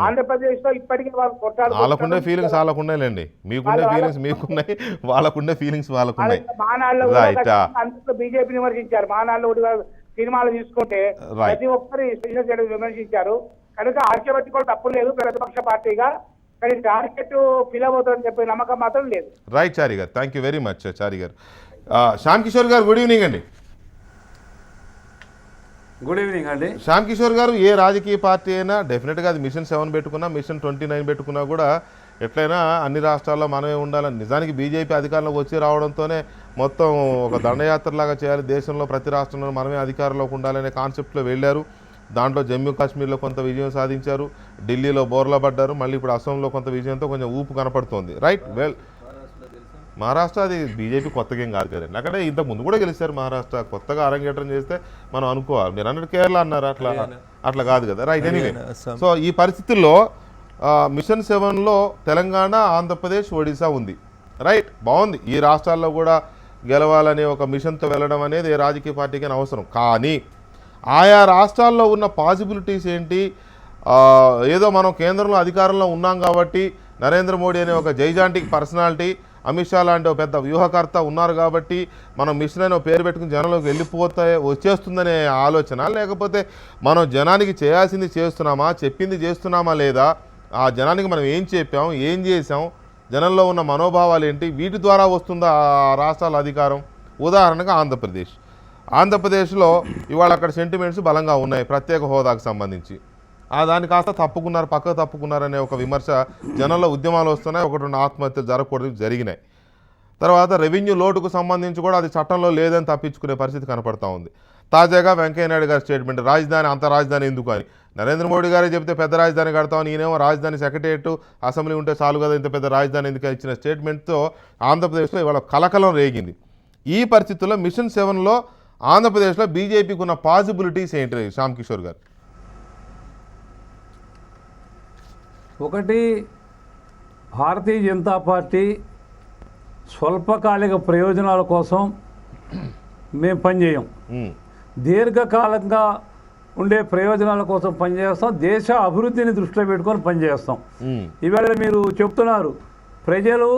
ఆంధ్రప్రదేశ్ లో ఇప్పటికీ వాళ్ళు వాళ్ళకుండే ఫీలింగ్స్ వాళ్ళకున్నాయిలేండి. మీకుండే ఫీలింగ్స్ మీకున్నాయి, వాళ్ళకుండే ఫీలింగ్స్ వాళ్ళకున్నాయి. మానాల్లో రైట్. అందులో బీజేపీ విమర్శించారు. మానాల్లో సినిమాలు తీసుకుంటే ప్రతి ఒక్కరు విమర్శించారు. కనుక ఆశపట్టి కూడా తప్పు లేదు ప్రతిపక్ష పార్టీగా. కానీ టార్గెట్ ఫిల్ అవుతుందని చెప్పే నమ్మకం మాత్రం లేదు. రైట్ చారి గారు, థ్యాంక్ యూ వెరీ మచ్ చారి గారు. శ్యామ్ కిషోర్ గారు గుడ్ ఈవినింగ్ అండి. గుడ్ ఈవినింగ్ అండి. శ్యామ్ కిషోర్ గారు, ఏ రాజకీయ పార్టీ అయినా డెఫినెట్గా అది మిషన్ 7 పెట్టుకున్నా, మిషన్ 29 పెట్టుకున్నా కూడా ఎట్లయినా అన్ని రాష్ట్రాల్లో మనమే ఉండాలని, నిజానికి బీజేపీ అధికారంలోకి వచ్చి రావడంతోనే మొత్తం ఒక దండయాత్రలాగా చేయాలి, దేశంలో ప్రతి రాష్ట్రంలో మనమే అధికారంలోకి ఉండాలనే కాన్సెప్ట్లో వెళ్ళారు. దాంట్లో జమ్మూ కాశ్మీర్లో కొంత విజయం సాధించారు, ఢిల్లీలో బోర్లా పడ్డారు, మళ్ళీ ఇప్పుడు అస్సాంలో కొంత విజయంతో కొంచెం ఊపు కనపడుతోంది. రైట్. వెల్, మహారాష్ట్ర అది బీజేపీ కొత్తగా ఏం కాదు కదండి. అక్కడే ఇంతకు ముందు కూడా గెలిచారు మహారాష్ట్ర. కొత్తగా అరంగేట్రం చేస్తే మనం అనుకోవాలి. మీరు అన్నట్టు కేరళ అన్నారు, అట్లా కాదు కదా. రైట్. ఎనీవే, సో ఈ పరిస్థితుల్లో మిషన్ 7లో తెలంగాణ, ఆంధ్రప్రదేశ్, ఒడిశా ఉంది. రైట్, బాగుంది. ఈ రాష్ట్రాల్లో కూడా గెలవాలనే ఒక మిషన్తో వెళ్ళడం అనేది ఏ రాజకీయ పార్టీకైనా అవసరం. కానీ ఆయా రాష్ట్రాల్లో ఉన్న పాసిబిలిటీస్ ఏంటి? ఏదో మనం కేంద్రంలో అధికారంలో ఉన్నాం కాబట్టి నరేంద్ర మోడీ అనే ఒక జైజాంటిక్ పర్సనాలిటీ, అమిత్ షా లాంటి ఒక పెద్ద వ్యూహకర్త ఉన్నారు కాబట్టి మనం మిషన్ అనే పేరు పెట్టుకుని జనంలోకి వచ్చేస్తుందనే ఆలోచన, లేకపోతే మనం జనానికి చేయాల్సింది చేస్తున్నామా, చెప్పింది చేస్తున్నామా లేదా, ఆ జనానికి మనం ఏం చెప్పాం, ఏం చేసాం, జనంలో ఉన్న మనోభావాలు ఏంటి, వీటి ద్వారా వస్తుందా ఆ రాష్ట్రాల అధికారం? ఉదాహరణగా ఆంధ్రప్రదేశ్లో ఇవాళ అక్కడ సెంటిమెంట్స్ బలంగా ఉన్నాయి ప్రత్యేక హోదాకు సంబంధించి. దాన్ని కాస్త పక్కకు తప్పుకున్నారనే ఒక విమర్శ జనంలో ఉద్యమాలు వస్తున్నాయి. 1-2 ఆత్మహత్యలు జరగకూడదు, జరిగినాయి. తర్వాత రెవెన్యూ లోటుకు సంబంధించి కూడా అది చట్టంలో లేదని తప్పించుకునే పరిస్థితి కనపడతా ఉంది. తాజాగా వెంకయ్యనాయుడు గారి స్టేట్మెంట్, అంత రాజధాని ఎందుకు అని. నరేంద్ర మోడీ గారే చెప్తే పెద్ద రాజధాని కడతామని, ఈయనేమో రాజధాని సెక్రటరియట్, అసెంబ్లీ ఉంటే చాలు కదా, ఇంత పెద్ద రాజధాని ఎందుకు ఇచ్చిన స్టేట్మెంట్తో ఆంధ్రప్రదేశ్లో ఇవాళ కలకలం రేగింది. ఈ పరిస్థితుల్లో మిషన్ 7లో ఆంధ్రప్రదేశ్లో బీజేపీకి ఉన్న పాసిబిలిటీస్ ఏంటి శ్యామ్ కిషోర్ గారు? ఒకటి, భారతీయ జనతా పార్టీ స్వల్పకాలిక ప్రయోజనాల కోసం మేము పనిచేయం. దీర్ఘకాలంగా ఉండే ప్రయోజనాల కోసం పనిచేస్తాం. దేశ అభివృద్ధిని దృష్టిలో పెట్టుకొని పనిచేస్తాం. ఇవాళ మీరు చెప్తున్నారు ప్రజలు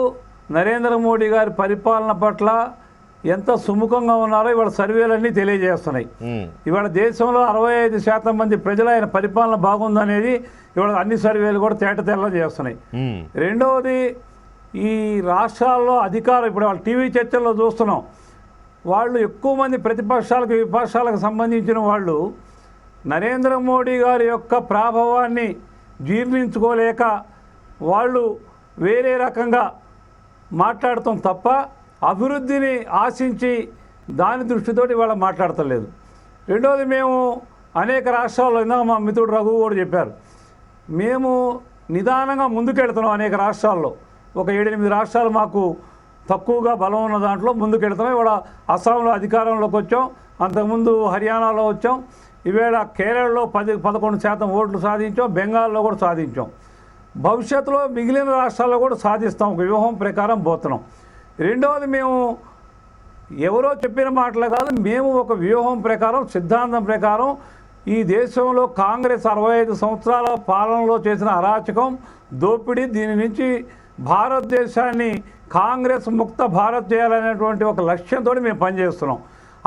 నరేంద్ర మోడీ గారి పరిపాలన పట్ల ఎంత సుముఖంగా ఉన్నారో ఇవాళ సర్వేలన్నీ తెలియజేస్తున్నాయి. ఇవాళ దేశంలో 65% మంది ప్రజలు ఆయన పరిపాలన బాగుందనేది ఇవాళ అన్ని సర్వేలు కూడా తేటతెల్లం చేస్తున్నాయి. రెండవది, ఈ రాష్ట్రాల్లో అధికారం ఇప్పుడు వాళ్ళ టీవీ చర్చల్లో చూస్తున్నాం, వాళ్ళు ఎక్కువ మంది ప్రతిపక్షాలకు విపక్షాలకు సంబంధించిన వాళ్ళు నరేంద్ర మోడీ గారి యొక్క ప్రాభవాన్ని జీర్ణించుకోలేక వాళ్ళు వేరే రకంగా మాట్లాడటం తప్ప అభివృద్ధిని ఆశించి దాని దృష్టితోటి వాళ్ళు మాట్లాడతలేదు. రెండవది, మేము అనేక రాష్ట్రాల్లో ఇందాక మా మిత్రుడు రఘు కూడా చెప్పారు, మేము నిదానంగా ముందుకెళ్తున్నాం. అనేక రాష్ట్రాల్లో ఒక 7-8 రాష్ట్రాలు మాకు తక్కువగా బలం ఉన్న దాంట్లో ముందుకెళ్తున్నాం. ఇవాళ అస్సాంలో అధికారంలోకి వచ్చాం, అంతకుముందు హర్యానాలో వచ్చాం, ఈవేళ కేరళలో 10-11% ఓట్లు సాధించాం, బెంగాల్లో కూడా సాధించాం. భవిష్యత్తులో మిగిలిన రాష్ట్రాల్లో కూడా సాధిస్తాం. ఒక వ్యూహం ప్రకారం పోతున్నాం. రెండవది, మేము ఎవరో చెప్పిన మాటలు కాదు, మేము ఒక వ్యూహం ప్రకారం, సిద్ధాంతం ప్రకారం ఈ దేశంలో కాంగ్రెస్ 65 సంవత్సరాల పాలనలో చేసిన అరాచకం, దోపిడీ, దీని నుంచి భారతదేశాన్ని కాంగ్రెస్ ముక్త భారత్ చేయాలనేటువంటి ఒక లక్ష్యంతో మేము పనిచేస్తున్నాం.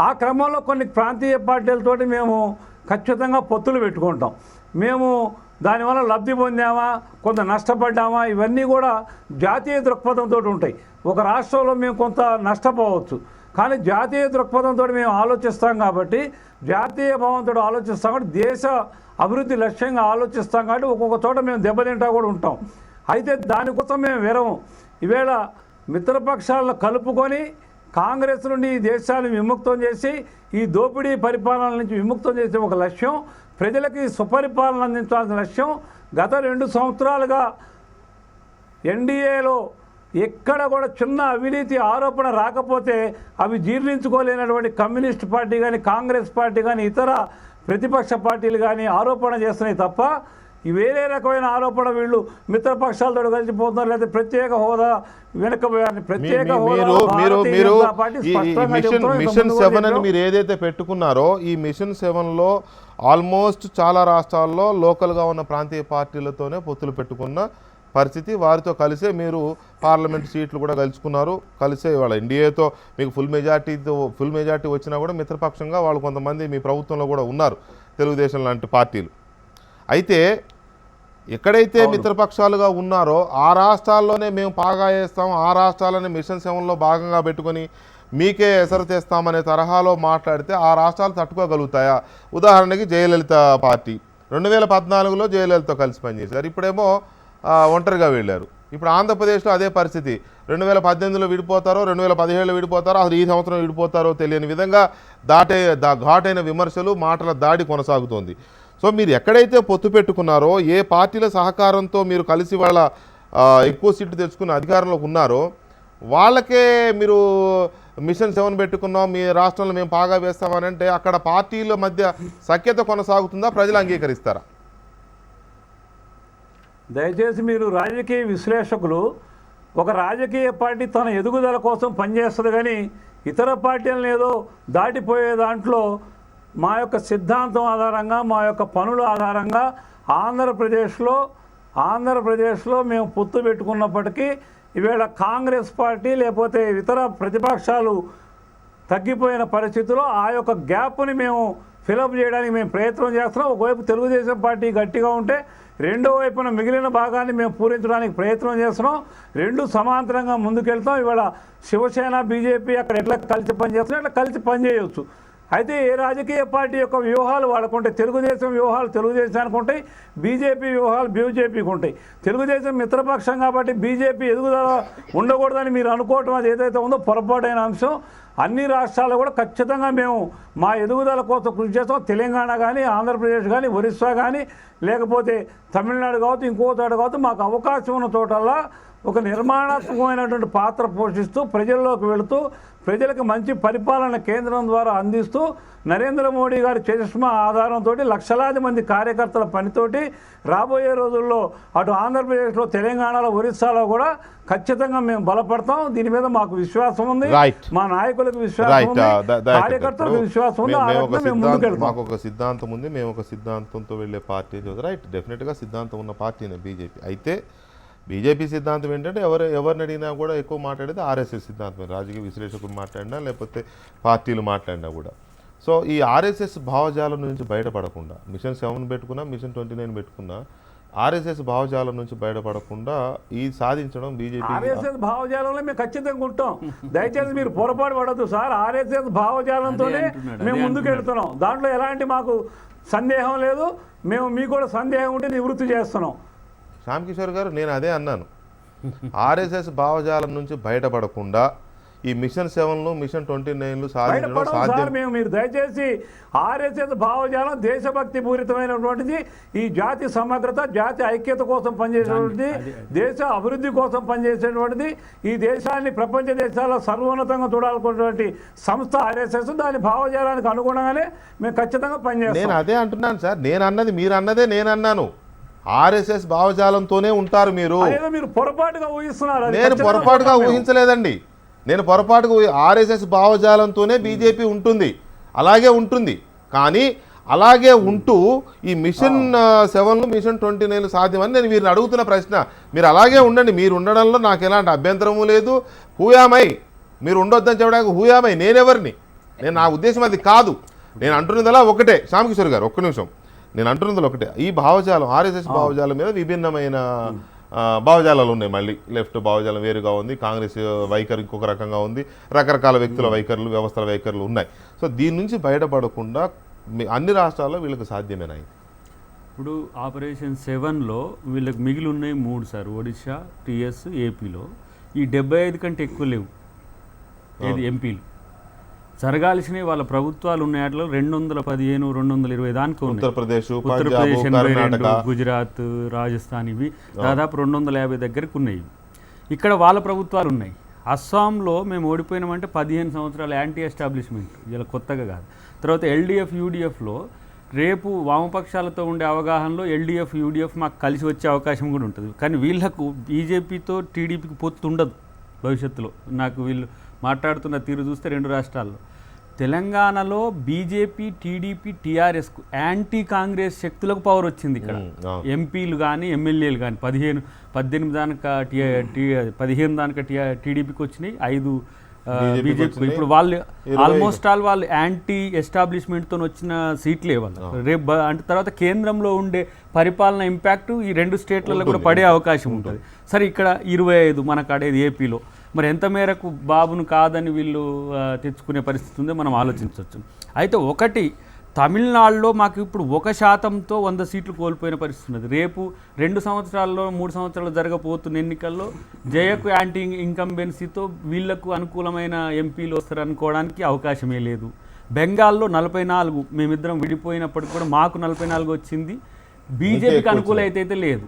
ఆ క్రమంలో కొన్ని ప్రాంతీయ పార్టీలతోటి మేము ఖచ్చితంగా పొత్తులు పెట్టుకుంటాం. మేము దానివల్ల లబ్ధి పొందామా, కొంత నష్టపడ్డామా, ఇవన్నీ కూడా జాతీయ దృక్పథంతో ఉంటాయి. ఒక రాష్ట్రంలో మేము కొంత నష్టపోవచ్చు, కానీ జాతీయ దృక్పథంతో మేము ఆలోచిస్తాం కాబట్టి, జాతీయ భావంతో ఆలోచిస్తాం కాబట్టి, దేశ అభివృద్ధి లక్ష్యంగా ఆలోచిస్తాం కాబట్టి ఒక్కొక్క చోట మేము దెబ్బతింటా కూడా ఉంటాం. అయితే దానికోసం మేము విరవం. ఈవేళ మిత్రపక్షాలను కలుపుకొని కాంగ్రెస్ నుండి ఈ దేశాన్ని విముక్తం చేసి, ఈ దోపిడీ పరిపాలన నుంచి విముక్తం చేసే ఒక లక్ష్యం, ప్రజలకి సుపరిపాలన అందించాల్సిన లక్ష్యం. గత 2 సంవత్సరాలుగా ఎన్డీఏలో ఎక్కడ కూడా చిన్న అవినీతి ఆరోపణ రాకపోతే అవి జీర్ణించుకోలేనటువంటి కమ్యూనిస్ట్ పార్టీ కానీ, కాంగ్రెస్ పార్టీ కానీ, ఇతర ప్రతిపక్ష పార్టీలు కానీ ఆరోపణ చేస్తున్నాయి తప్ప వేరే రకమైన ఆరోపణ వీళ్ళు మిత్రపక్షాలతో కలిసిపోతున్నారు, లేదా ప్రత్యేక హోదా వెనకపోయారు. ప్రత్యేక మిషన్ 7 అని మీరు ఏదైతే పెట్టుకున్నారో, ఈ మిషన్ 7లో ఆల్మోస్ట్ చాలా రాష్ట్రాల్లో లోకల్గా ఉన్న ప్రాంతీయ పార్టీలతోనే పొత్తులు పెట్టుకున్న పరిస్థితి. వారితో కలిసే మీరు పార్లమెంట్ సీట్లు కూడా గెలుచుకున్నారు. కలిసే వాళ్ళ ఎన్డీఏతో మీకు ఫుల్ మెజార్టీ వచ్చినా కూడా మిత్రపక్షంగా వాళ్ళు కొంతమంది మీ ప్రభుత్వంలో కూడా ఉన్నారు, తెలుగుదేశం లాంటి పార్టీలు. అయితే ఎక్కడైతే మిత్రపక్షాలుగా ఉన్నారో ఆ రాష్ట్రాల్లోనే మేము పాగా వేస్తాం, ఆ రాష్ట్రాలని మిషన్ 7లో భాగంగా పెట్టుకొని మీకే ఎసరు తెస్తామనే తరహాలో మాట్లాడితే ఆ రాష్ట్రాలు తట్టుకోగలుగుతాయా? ఉదాహరణకి జయలలిత పార్టీ 2014లో జయలలితతో కలిసి పనిచేశారు, ఇప్పుడేమో ఒంటరిగా వెళ్ళారు. ఇప్పుడు ఆంధ్రప్రదేశ్లో అదే పరిస్థితి. 2018లో విడిపోతారో, 2017లో విడిపోతారో, అసలు ఈ సంవత్సరం విడిపోతారో తెలియని విధంగా ఘాటైన విమర్శలు, మాటల దాడి కొనసాగుతోంది. సో మీరు ఎక్కడైతే పొత్తు పెట్టుకున్నారో, ఏ పార్టీల సహకారంతో మీరు కలిసి వాళ్ళ ఎక్కువ సీట్లు తెచ్చుకున్న అధికారంలోకి ఉన్నారో వాళ్ళకే మీరు మిషన్ 7 పెట్టుకున్నాం, మీ రాష్ట్రంలో మేము పాగా వేస్తామని అంటే అక్కడ పార్టీల మధ్య సఖ్యత కొనసాగుతుందా? ప్రజలు అంగీకరిస్తారా? దయచేసి మీరు రాజకీయ విశ్లేషకులు, ఒక రాజకీయ పార్టీ తన ఎదుగుదల కోసం పనిచేస్తుంది కానీ ఇతర పార్టీలను ఏదో దాటిపోయే దాంట్లో మా యొక్క సిద్ధాంతం ఆధారంగా, మా యొక్క పనుల ఆధారంగా ఆంధ్రప్రదేశ్లో మేము పొత్తు పెట్టుకున్నప్పటికీ ఈవేళ కాంగ్రెస్ పార్టీ లేకపోతే ఇతర ప్రతిపక్షాలు తగ్గిపోయిన పరిస్థితుల్లో ఆ యొక్క గ్యాప్ని మేము ఫిలప్ చేయడానికి మేము ప్రయత్నం చేస్తున్నాం. ఒకవైపు తెలుగుదేశం పార్టీ గట్టిగా ఉంటే రెండో వైపున మిగిలిన భాగాన్ని మేము పూరించడానికి ప్రయత్నం చేస్తున్నాం. రెండు సమాంతరంగా ముందుకెళ్తాం. ఇవాళ శివసేన, బీజేపీ అక్కడ ఎట్లా కలిసి పనిచేస్తున్నాం, అట్లా కలిసి పనిచేయవచ్చు. అయితే ఏ రాజకీయ పార్టీ యొక్క వ్యూహాలు వాళ్ళకుంటాయి. తెలుగుదేశం వ్యూహాలు తెలుగుదేశానికి ఉంటాయి, బీజేపీ వ్యూహాలు బీజేపీకి ఉంటాయి. తెలుగుదేశం మిత్రపక్షం కాబట్టి బీజేపీ ఎదుగుదల ఉండకూడదని మీరు అనుకోవటం అది ఏదైతే ఉందో పొరపాటైన అంశం. అన్ని రాష్ట్రాలు కూడా ఖచ్చితంగా మేము మా ఎదుగుదల కోసం కృషి చేస్తాం. తెలంగాణ కానీ, ఆంధ్రప్రదేశ్ కానీ, ఒరిస్సా కానీ, లేకపోతే తమిళనాడు కావచ్చు, ఇంకో చోట కావచ్చు, మాకు అవకాశం ఉన్న చోటల్లా ఒక నిర్మాణాత్మకమైనటువంటి పాత్ర పోషిస్తూ ప్రజల్లోకి వెళుతూ ప్రజలకు మంచి పరిపాలన కేంద్రం ద్వారా అందిస్తూ నరేంద్ర మోడీ గారి చరిష్మా ఆధారంతో లక్షలాది మంది కార్యకర్తల పనితోటి రాబోయే రోజుల్లో అటు ఆంధ్రప్రదేశ్లో, తెలంగాణలో, ఒరిస్సాలో కూడా ఖచ్చితంగా మేము బలపడతాం. దీని మీద మాకు విశ్వాసం ఉంది, మా నాయకులకు విశ్వాసం ఉంది, కార్యకర్తలకు విశ్వాసం ఉంది. మాకు ఒక సిద్ధాంతం ఉంది, మేము ఒక సిద్ధాంతంతో వెళ్ళే పార్టీ. రైట్, డెఫినెట్గా సిద్ధాంతం ఉన్న పార్టీనే బీజేపీ. అయితే బీజేపీ సిద్ధాంతం ఏంటంటే ఎవరిని అడిగినా కూడా ఎక్కువ మాట్లాడేది ఆర్ఎస్ఎస్ సిద్ధాంతం. రాజకీయ విశ్లేషకులు మాట్లాడినా లేకపోతే పార్టీలు మాట్లాడినా కూడా. సో ఈ ఆర్ఎస్ఎస్ భావజాలం నుంచి బయటపడకుండా మిషన్ 7 పెట్టుకున్నా, మిషన్ 29 పెట్టుకున్నా, ఆర్ఎస్ఎస్ భావజాలం నుంచి బయటపడకుండా ఈ సాధించడం బీజేపీ. ఆర్ఎస్ఎస్ భావజాలంలో మేము ఖచ్చితంగా ఉంటాం. దయచేసి మీరు పొరపాటు పడద్దు సార్. ఆర్ఎస్ఎస్ భావజాలంతోనే మేము ముందుకెళ్తున్నాం. దాంట్లో ఎలాంటి మాకు సందేహం లేదు. మేము మీకు కూడా సందేహం ఉంటే నివృత్తి చేస్తున్నాం. శ్యామ్ కిషోర్ గారు, నేను అదే అన్నాను. ఆర్ఎస్ఎస్ భావజాలం నుంచి బయటపడకుండా ఈ మిషన్ 7లు, మిషన్ 29లు సాధించడం సాధ్యం. మీరు దయచేసి ఆర్ఎస్ఎస్ భావజాలం దేశభక్తి పూరితమైనటువంటిది. ఈ జాతి సమగ్రత, జాతి ఐక్యత కోసం పనిచేసేటువంటిది, దేశ అభివృద్ధి కోసం పనిచేసేటువంటిది, ఈ దేశాన్ని ప్రపంచ దేశాల్లో సర్వోన్నతంగా చూడాలనుకున్నటువంటి సంస్థ ఆర్ఎస్ఎస్. దాని భావజాలానికి అనుగుణంగానే మేము ఖచ్చితంగా పనిచేస్తాం. నేను అదే అంటున్నాను సార్. నేను అన్నది మీరు అన్నదే నేను అన్నాను. ఆర్ఎస్ఎస్ భావజాలంతోనే ఉంటారు మీరు. మీరు పొరపాటుగా ఊహిస్తున్నారు. నేను పొరపాటుగా ఊహించలేదండి. నేను పొరపాటుగా ఆర్ఎస్ఎస్ భావజాలంతోనే బీజేపీ ఉంటుంది, అలాగే ఉంటుంది. కానీ అలాగే ఉంటూ ఈ మిషన్ 7 మిషన్ 29 సాధ్యమని నేను వీరిని అడుగుతున్న ప్రశ్న. మీరు అలాగే ఉండండి, మీరు ఉండడంలో నాకు ఎలాంటి అభ్యంతరము లేదు. హూయామై మీరు ఉండొద్దని చెప్పడానికి హూయామై నేనెవరిని? నా ఉద్దేశం అది కాదు. నేను అంటున్నదలా ఒకటే. శ్యామకిషోర్ గారు ఒక్క నిమిషం, నేను అంటున్నది ఒకటే. ఈ భావజాలం ఆర్ఎస్ఎస్ భావజాలం మీద విభిన్నమైన భావజాలాలు ఉన్నాయి. మళ్ళీ లెఫ్ట్ భావజాలం వేరుగా ఉంది, కాంగ్రెస్ వైఖరి ఇంకొక రకంగా ఉంది, రకరకాల వ్యక్తుల వైఖరులు వ్యవస్థల వైఖరులు ఉన్నాయి. సో దీని నుంచి బయటపడకుండా అన్ని రాష్ట్రాల్లో వీళ్ళకి సాధ్యమేనా? ఇప్పుడు ఆపరేషన్ 7లో వీళ్ళకి మిగిలి ఉన్నాయి 3 సార్, ఒడిశా, టీఎస్, ఏపీలో. ఈ 75 కంటే ఎక్కువ లేవు ఏది ఎంపీలు. జరగాల్సినవి వాళ్ళ ప్రభుత్వాలు ఉన్నాయట్లో 215, 220 దానికి ఉన్నాయి. ఉత్తరప్రదేశ్, 82, గుజరాత్, రాజస్థాన్ ఇవి దాదాపు 250 దగ్గరకు ఉన్నాయి. ఇక్కడ వాళ్ళ ప్రభుత్వాలు ఉన్నాయి. అస్సాంలో మేము ఓడిపోయినామంటే 15 సంవత్సరాల యాంటీ ఎస్టాబ్లిష్మెంట్, ఇలా కొత్తగా కాదు. తర్వాత ఎల్డీఎఫ్, యూడీఎఫ్లో రేపు వామపక్షాలతో ఉండే అవగాహనలో ఎల్డీఎఫ్, యూడీఎఫ్ మాకు కలిసి వచ్చే అవకాశం కూడా ఉంటుంది. కానీ వీళ్ళకు బీజేపీతో టీడీపీకి పొత్తు ఉండదు భవిష్యత్తులో. నాకు వీళ్ళు మాట్లాడుతున్న తీరు చూస్తే 2 రాష్ట్రాల్లో. తెలంగాణలో బీజేపీ, టీడీపీ, టీఆర్ఎస్కు యాంటీ కాంగ్రెస్ శక్తులకు పవర్ వచ్చింది ఇక్కడ. ఎంపీలు కానీ ఎమ్మెల్యేలు కానీ 18 దానిక 15 దానిక టీడీపీకి వచ్చినాయి, 5 బీజేపీకి. ఇప్పుడు వాళ్ళు ఆల్మోస్ట్ ఆల్ వాళ్ళు యాంటీ ఎస్టాబ్లిష్మెంట్తో వచ్చిన సీట్లే వాళ్ళు. రేపు అంటే తర్వాత కేంద్రంలో ఉండే పరిపాలన ఇంపాక్ట్ ఈ 2 స్టేట్లలో కూడా పడే అవకాశం ఉంటుంది. సరే ఇక్కడ 25 మనకు ఆడేది ఏపీలో. మరి ఎంత మేరకు బాబును కాదని వీళ్ళు తెచ్చుకునే పరిస్థితి ఉందో మనం ఆలోచించవచ్చు. అయితే ఒకటి, తమిళనాడులో మాకు ఇప్పుడు 1%తో 100 సీట్లు కోల్పోయిన పరిస్థితి ఉన్నది. రేపు 2 సంవత్సరాల్లో 3 సంవత్సరాలు జరగబోతున్న ఎన్నికల్లో జయకు యాంటీ ఇన్కంబెన్సీతో వీళ్లకు అనుకూలమైన ఎంపీలు వస్తారు అనుకోవడానికి అవకాశమే లేదు. బెంగాల్లో 44, మేమిద్దరం విడిపోయినప్పటికి కూడా మాకు 44 వచ్చింది, బీజేపీకి అనుకూల అయితే లేదు.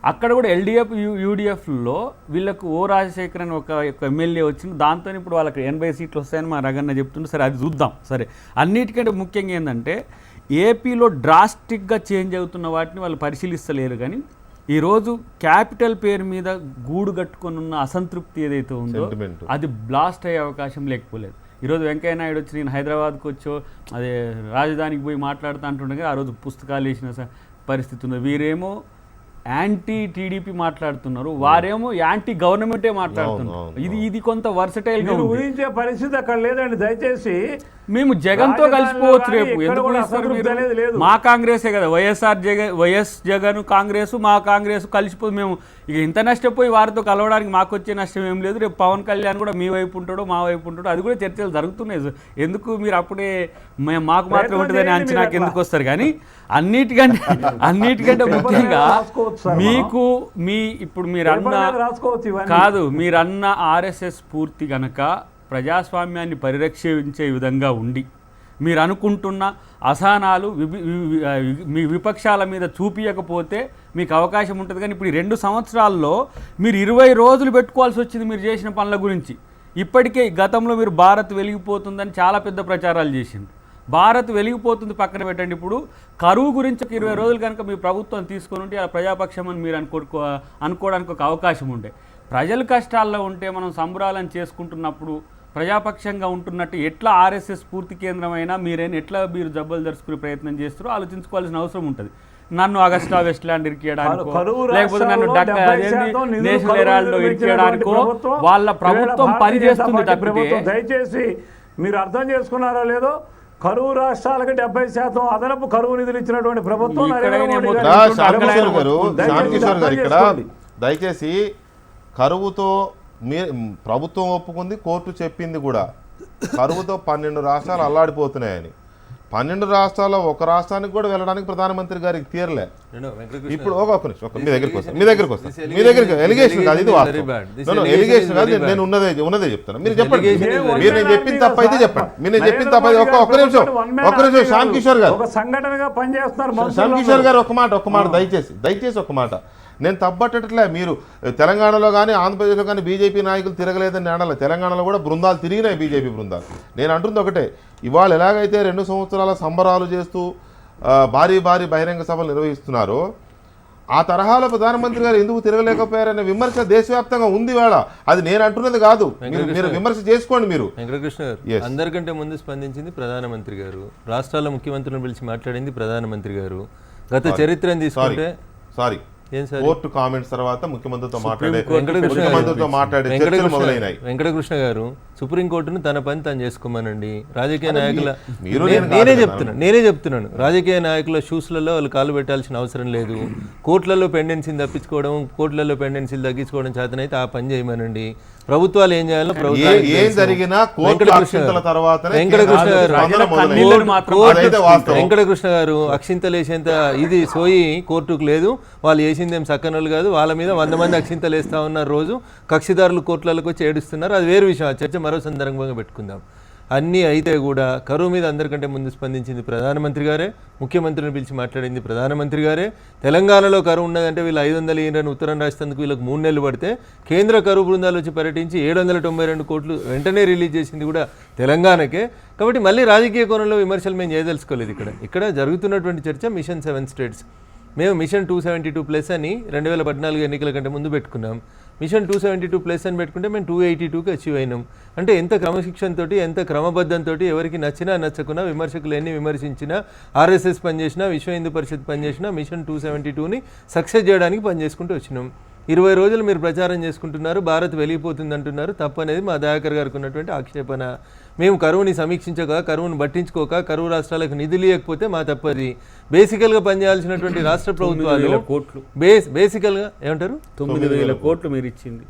అక్కడ కూడా ఎల్డీఎఫ్, యూడీఎఫ్లో వీళ్ళకు ఓ రాజశేఖర్ అని ఒక ఎమ్మెల్యే వచ్చింది. దాంతో ఇప్పుడు వాళ్ళకి 80 సీట్లు వస్తాయని మా రగన్న చెప్తుండే. సరే అది చూద్దాం. సరే అన్నిటికంటే ముఖ్యంగా ఏంటంటే ఏపీలో డ్రాస్టిక్గా చేంజ్ అవుతున్న వాటిని వాళ్ళు పరిశీలిస్తలేరు. కానీ ఈరోజు క్యాపిటల్ పేరు మీద గూడు కట్టుకొని ఉన్న అసంతృప్తి ఏదైతే ఉందో అది బ్లాస్ట్ అయ్యే అవకాశం లేకపోలేదు. ఈరోజు వెంకయ్య నాయుడు వచ్చి నేను హైదరాబాద్కి వచ్చో అదే రాజధానికి పోయి మాట్లాడుతూ అంటుండగా ఆ రోజు పుస్తకాలు వేసిన పరిస్థితి ఉంది. వీరేమో యాంటీ టీడీపీ మాట్లాడుతున్నారు, వారేమో యాంటీ గవర్నమెంటే మాట్లాడుతున్నారు. ఇది కొంత వర్సటైల్ గా ఊహించే పరిస్థితి అక్కడ లేదండి. దయచేసి మేము జగన్తో కలిసిపోవచ్చు రేపు. ఎందుకు మా కాంగ్రెసే కదా, వైఎస్ జగన్ కాంగ్రెస్, మా కాంగ్రెస్ కలిసిపోయి మేము ఇక ఇంత నష్టపోయి వారితో కలవడానికి మాకు వచ్చే నష్టం ఏం లేదు. రేపు పవన్ కళ్యాణ్ కూడా మీ వైపు ఉంటాడో మా వైపు ఉంటాడో అది కూడా చర్చలు జరుగుతున్నాయి. ఎందుకు మీరు అప్పుడే మాకు మాత్రం ఉంటుందని అంచనాకి ఎందుకు వస్తారు? కానీ అన్నిటికంటే ముఖ్యంగా మీకు ఇప్పుడు మీరన్న ఆర్ఎస్ఎస్ పూర్తి గనక ప్రజాస్వామ్యాన్ని పరిరక్షించే విధంగా ఉండి మీరు అనుకుంటున్న అసహనాలు మీ విపక్షాల మీద చూపించకపోతే మీకు అవకాశం ఉంటుంది. కానీ ఇప్పుడు 2 సంవత్సరాల్లో మీరు 20 రోజులు పెట్టుకోవాల్సి వచ్చింది మీరు చేసిన పనుల గురించి. ఇప్పటికే గతంలో మీరు భారత్ వెలిగిపోతుందని చాలా పెద్ద ప్రచారాలు చేసింది. భారత్ వెలిగిపోతుంది పక్కన పెట్టండి. ఇప్పుడు కరువు గురించి 20 రోజులు కనుక మీ ప్రభుత్వం తీసుకొని ఉంటే అలా ప్రజాపక్షం అని మీరు అనుకోవడానికి ఒక అవకాశం ఉండే. ప్రజలు కష్టాల్లో ఉంటే మనం సంబరాలను చేసుకుంటున్నప్పుడు ప్రజాపక్షంగా ఉంటున్నట్టు ఎట్లా ఆర్ఎస్ఎస్ పూర్తి కేంద్రమైనా ఎట్లా మీరు జబ్బలు జరుచుకునే ప్రయత్నం చేస్తారో ఆలోచించుకోవాల్సిన అవసరం ఉంటుంది. నన్ను అగస్టా వెస్ట్లాండ్ ఇరికేయడానికో లేకపోతే నన్ను నేషనల్ హెరాల్డ్ ఇరికేయడానికో వాళ్ళ ప్రభుత్వం పనిచేస్తుంది తప్పితే. దయచేసి మీరు అర్థం చేసుకున్నారో లేదో, కరువు రాష్ట్రాలకు 70% అదనపు కరువు నిధులు ఇచ్చినటువంటి ప్రభుత్వం ఇక్కడ దయచేసి కరువుతో ప్రభుత్వం ఒప్పుకుంది, కోర్టు చెప్పింది కూడా. కరువుతో 12 రాష్ట్రాలు అల్లాడిపోతున్నాయని. 12 రాష్ట్రాల్లో ఒక రాష్ట్రానికి కూడా వెళ్ళడానికి ప్రధానమంత్రి గారికి తీరలే. ఇప్పుడు మీ దగ్గరికి వస్తాను. మీ దగ్గరికి ఎలిగేషన్ కాదు, ఇది ఎలిగేషన్ కాదు. నేను ఉన్నదే చెప్తాను. మీరు చెప్పండి. మీరు నేను చెప్పిన తప్ప అయితే చెప్పండి. మీరు నేను చెప్పిన తప్ప అయితే ఒక్క నిమిషం శ్యామ్ కిషోర్ గారు, శ్యామ్ కిషోర్ గారు ఒక్క మాట దయచేసి ఒక్క మాట. నేను తప్పట్టట్లే. మీరు తెలంగాణలో కానీ ఆంధ్రప్రదేశ్లో కానీ బీజేపీ నాయకులు తిరగలేదని అనలే. తెలంగాణలో కూడా బృందాలు తిరిగినాయి, బీజేపీ బృందాలు. నేను అంటుంది ఒకటే, ఇవాళ ఎలాగైతే 2 సంవత్సరాల సంబరాలు చేస్తూ భారీ బహిరంగ సభలు నిర్వహిస్తున్నారో ఆ తరహాలో ప్రధానమంత్రి గారు ఎందుకు తిరగలేకపోయారనే విమర్శ దేశవ్యాప్తంగా ఉంది వాళ్ళ. అది నేను అంటున్నది కాదు, మీరు విమర్శ చేసుకోండి. మీరు వెంకటకృష్ణ గారు అందరికంటే ముందు స్పందించింది ప్రధానమంత్రి గారు, రాష్ట్రాల ముఖ్యమంత్రులను పిలిచి మాట్లాడింది ప్రధానమంత్రి గారు. గత చరిత్రను తీసుకుంటే సారీ ఏం సార్ కోర్టు కామెంట్స్ తర్వాత ముఖ్యమంత్రితో మాట్లాడే చర్చలు మొదలైనాయి. వెంకటకృష్ణ గారు సుప్రీంకోర్టును తన పని తను చేసుకోమనండి. రాజకీయ నాయకుల నేనే చెప్తున్నాను రాజకీయ నాయకుల షూస్లలో వాళ్ళు కాలు పెట్టాల్సిన అవసరం లేదు. కోర్టులలో పెండెన్సీని తప్పించుకోవడం, కోర్టులలో పెండెన్సీలు తగ్గించుకోవడం చేతనైతే ఆ పని చేయమనండి. ప్రభుత్వాలు ఏం చేయాలో వెంకటకృష్ణ గారు అక్షింతలు వేసేంత ఇది సోయి కోర్టుకు లేదు. వాళ్ళు వేసిందేం సక్కనలు కాదు. వాళ్ళ మీద 100 మంది అక్షింతలు వేస్తా ఉన్నారు. రోజు కక్షిదారులు కోర్టులకు వచ్చి ఏడుస్తున్నారు. అది వేరు విషయం. ఆ చర్చ మరో సందర్భంగా పెట్టుకుందాం. అన్నీ అయితే కూడా కరువు మీద అందరికంటే ముందు స్పందించింది ప్రధానమంత్రి గారే, ముఖ్యమంత్రిని పిలిచి మాట్లాడింది ప్రధానమంత్రి గారే. తెలంగాణలో కరువు ఉన్నదంటే వీళ్ళు 500 ఈయనని ఉత్తరం రాసేందుకు వీళ్ళకి 3 నెలలు పడితే కేంద్ర కరువు బృందాలు వచ్చి పర్యటించి 792 కోట్లు వెంటనే రిలీజ్ చేసింది కూడా తెలంగాణకే. కాబట్టి మళ్ళీ రాజకీయ కోణంలో విమర్శలు మేము చేయదలుచుకోలేదు. ఇక్కడ జరుగుతున్నటువంటి చర్చ మిషన్ 7 స్టేట్స్. మేము మిషన్ 272+ అని 2014 ఎన్నికల కంటే ముందు పెట్టుకున్నాం. మిషన్ 272+ అని పెట్టుకుంటే మేము 282కి అచీవ్ అయినాం. అంటే ఎంత క్రమశిక్షణతో, ఎంత క్రమబద్ధంతో, ఎవరికి నచ్చినా నచ్చకున్నా, విమర్శకులు ఎన్ని విమర్శించినా, ఆర్ఎస్ఎస్ పనిచేసినా, విశ్వ హిందూ పరిషత్ పనిచేసినా మిషన్ 272ని సక్సెస్ చేయడానికి పనిచేసుకుంటూ వచ్చినాం. 20 రోజులు మీరు ప్రచారం చేసుకుంటున్నారు, భారత్ వెలిగిపోతుంది అంటున్నారు. తప్పనేది మా దయాకర్ గారికి ఉన్నటువంటి ఆక్షేపణ. మేము కరువుని సమీక్షించక, కరువును పట్టించుకోక, కరువు రాష్ట్రాలకు నిధులు ఇవ్వకపోతే మా తప్పది. బేసికల్గా పనిచేయాల్సినటువంటి రాష్ట్ర ప్రభుత్వాలు బేసికల్గా ఏమంటారు 9,000 కోట్లు మీరు ఇచ్చింది.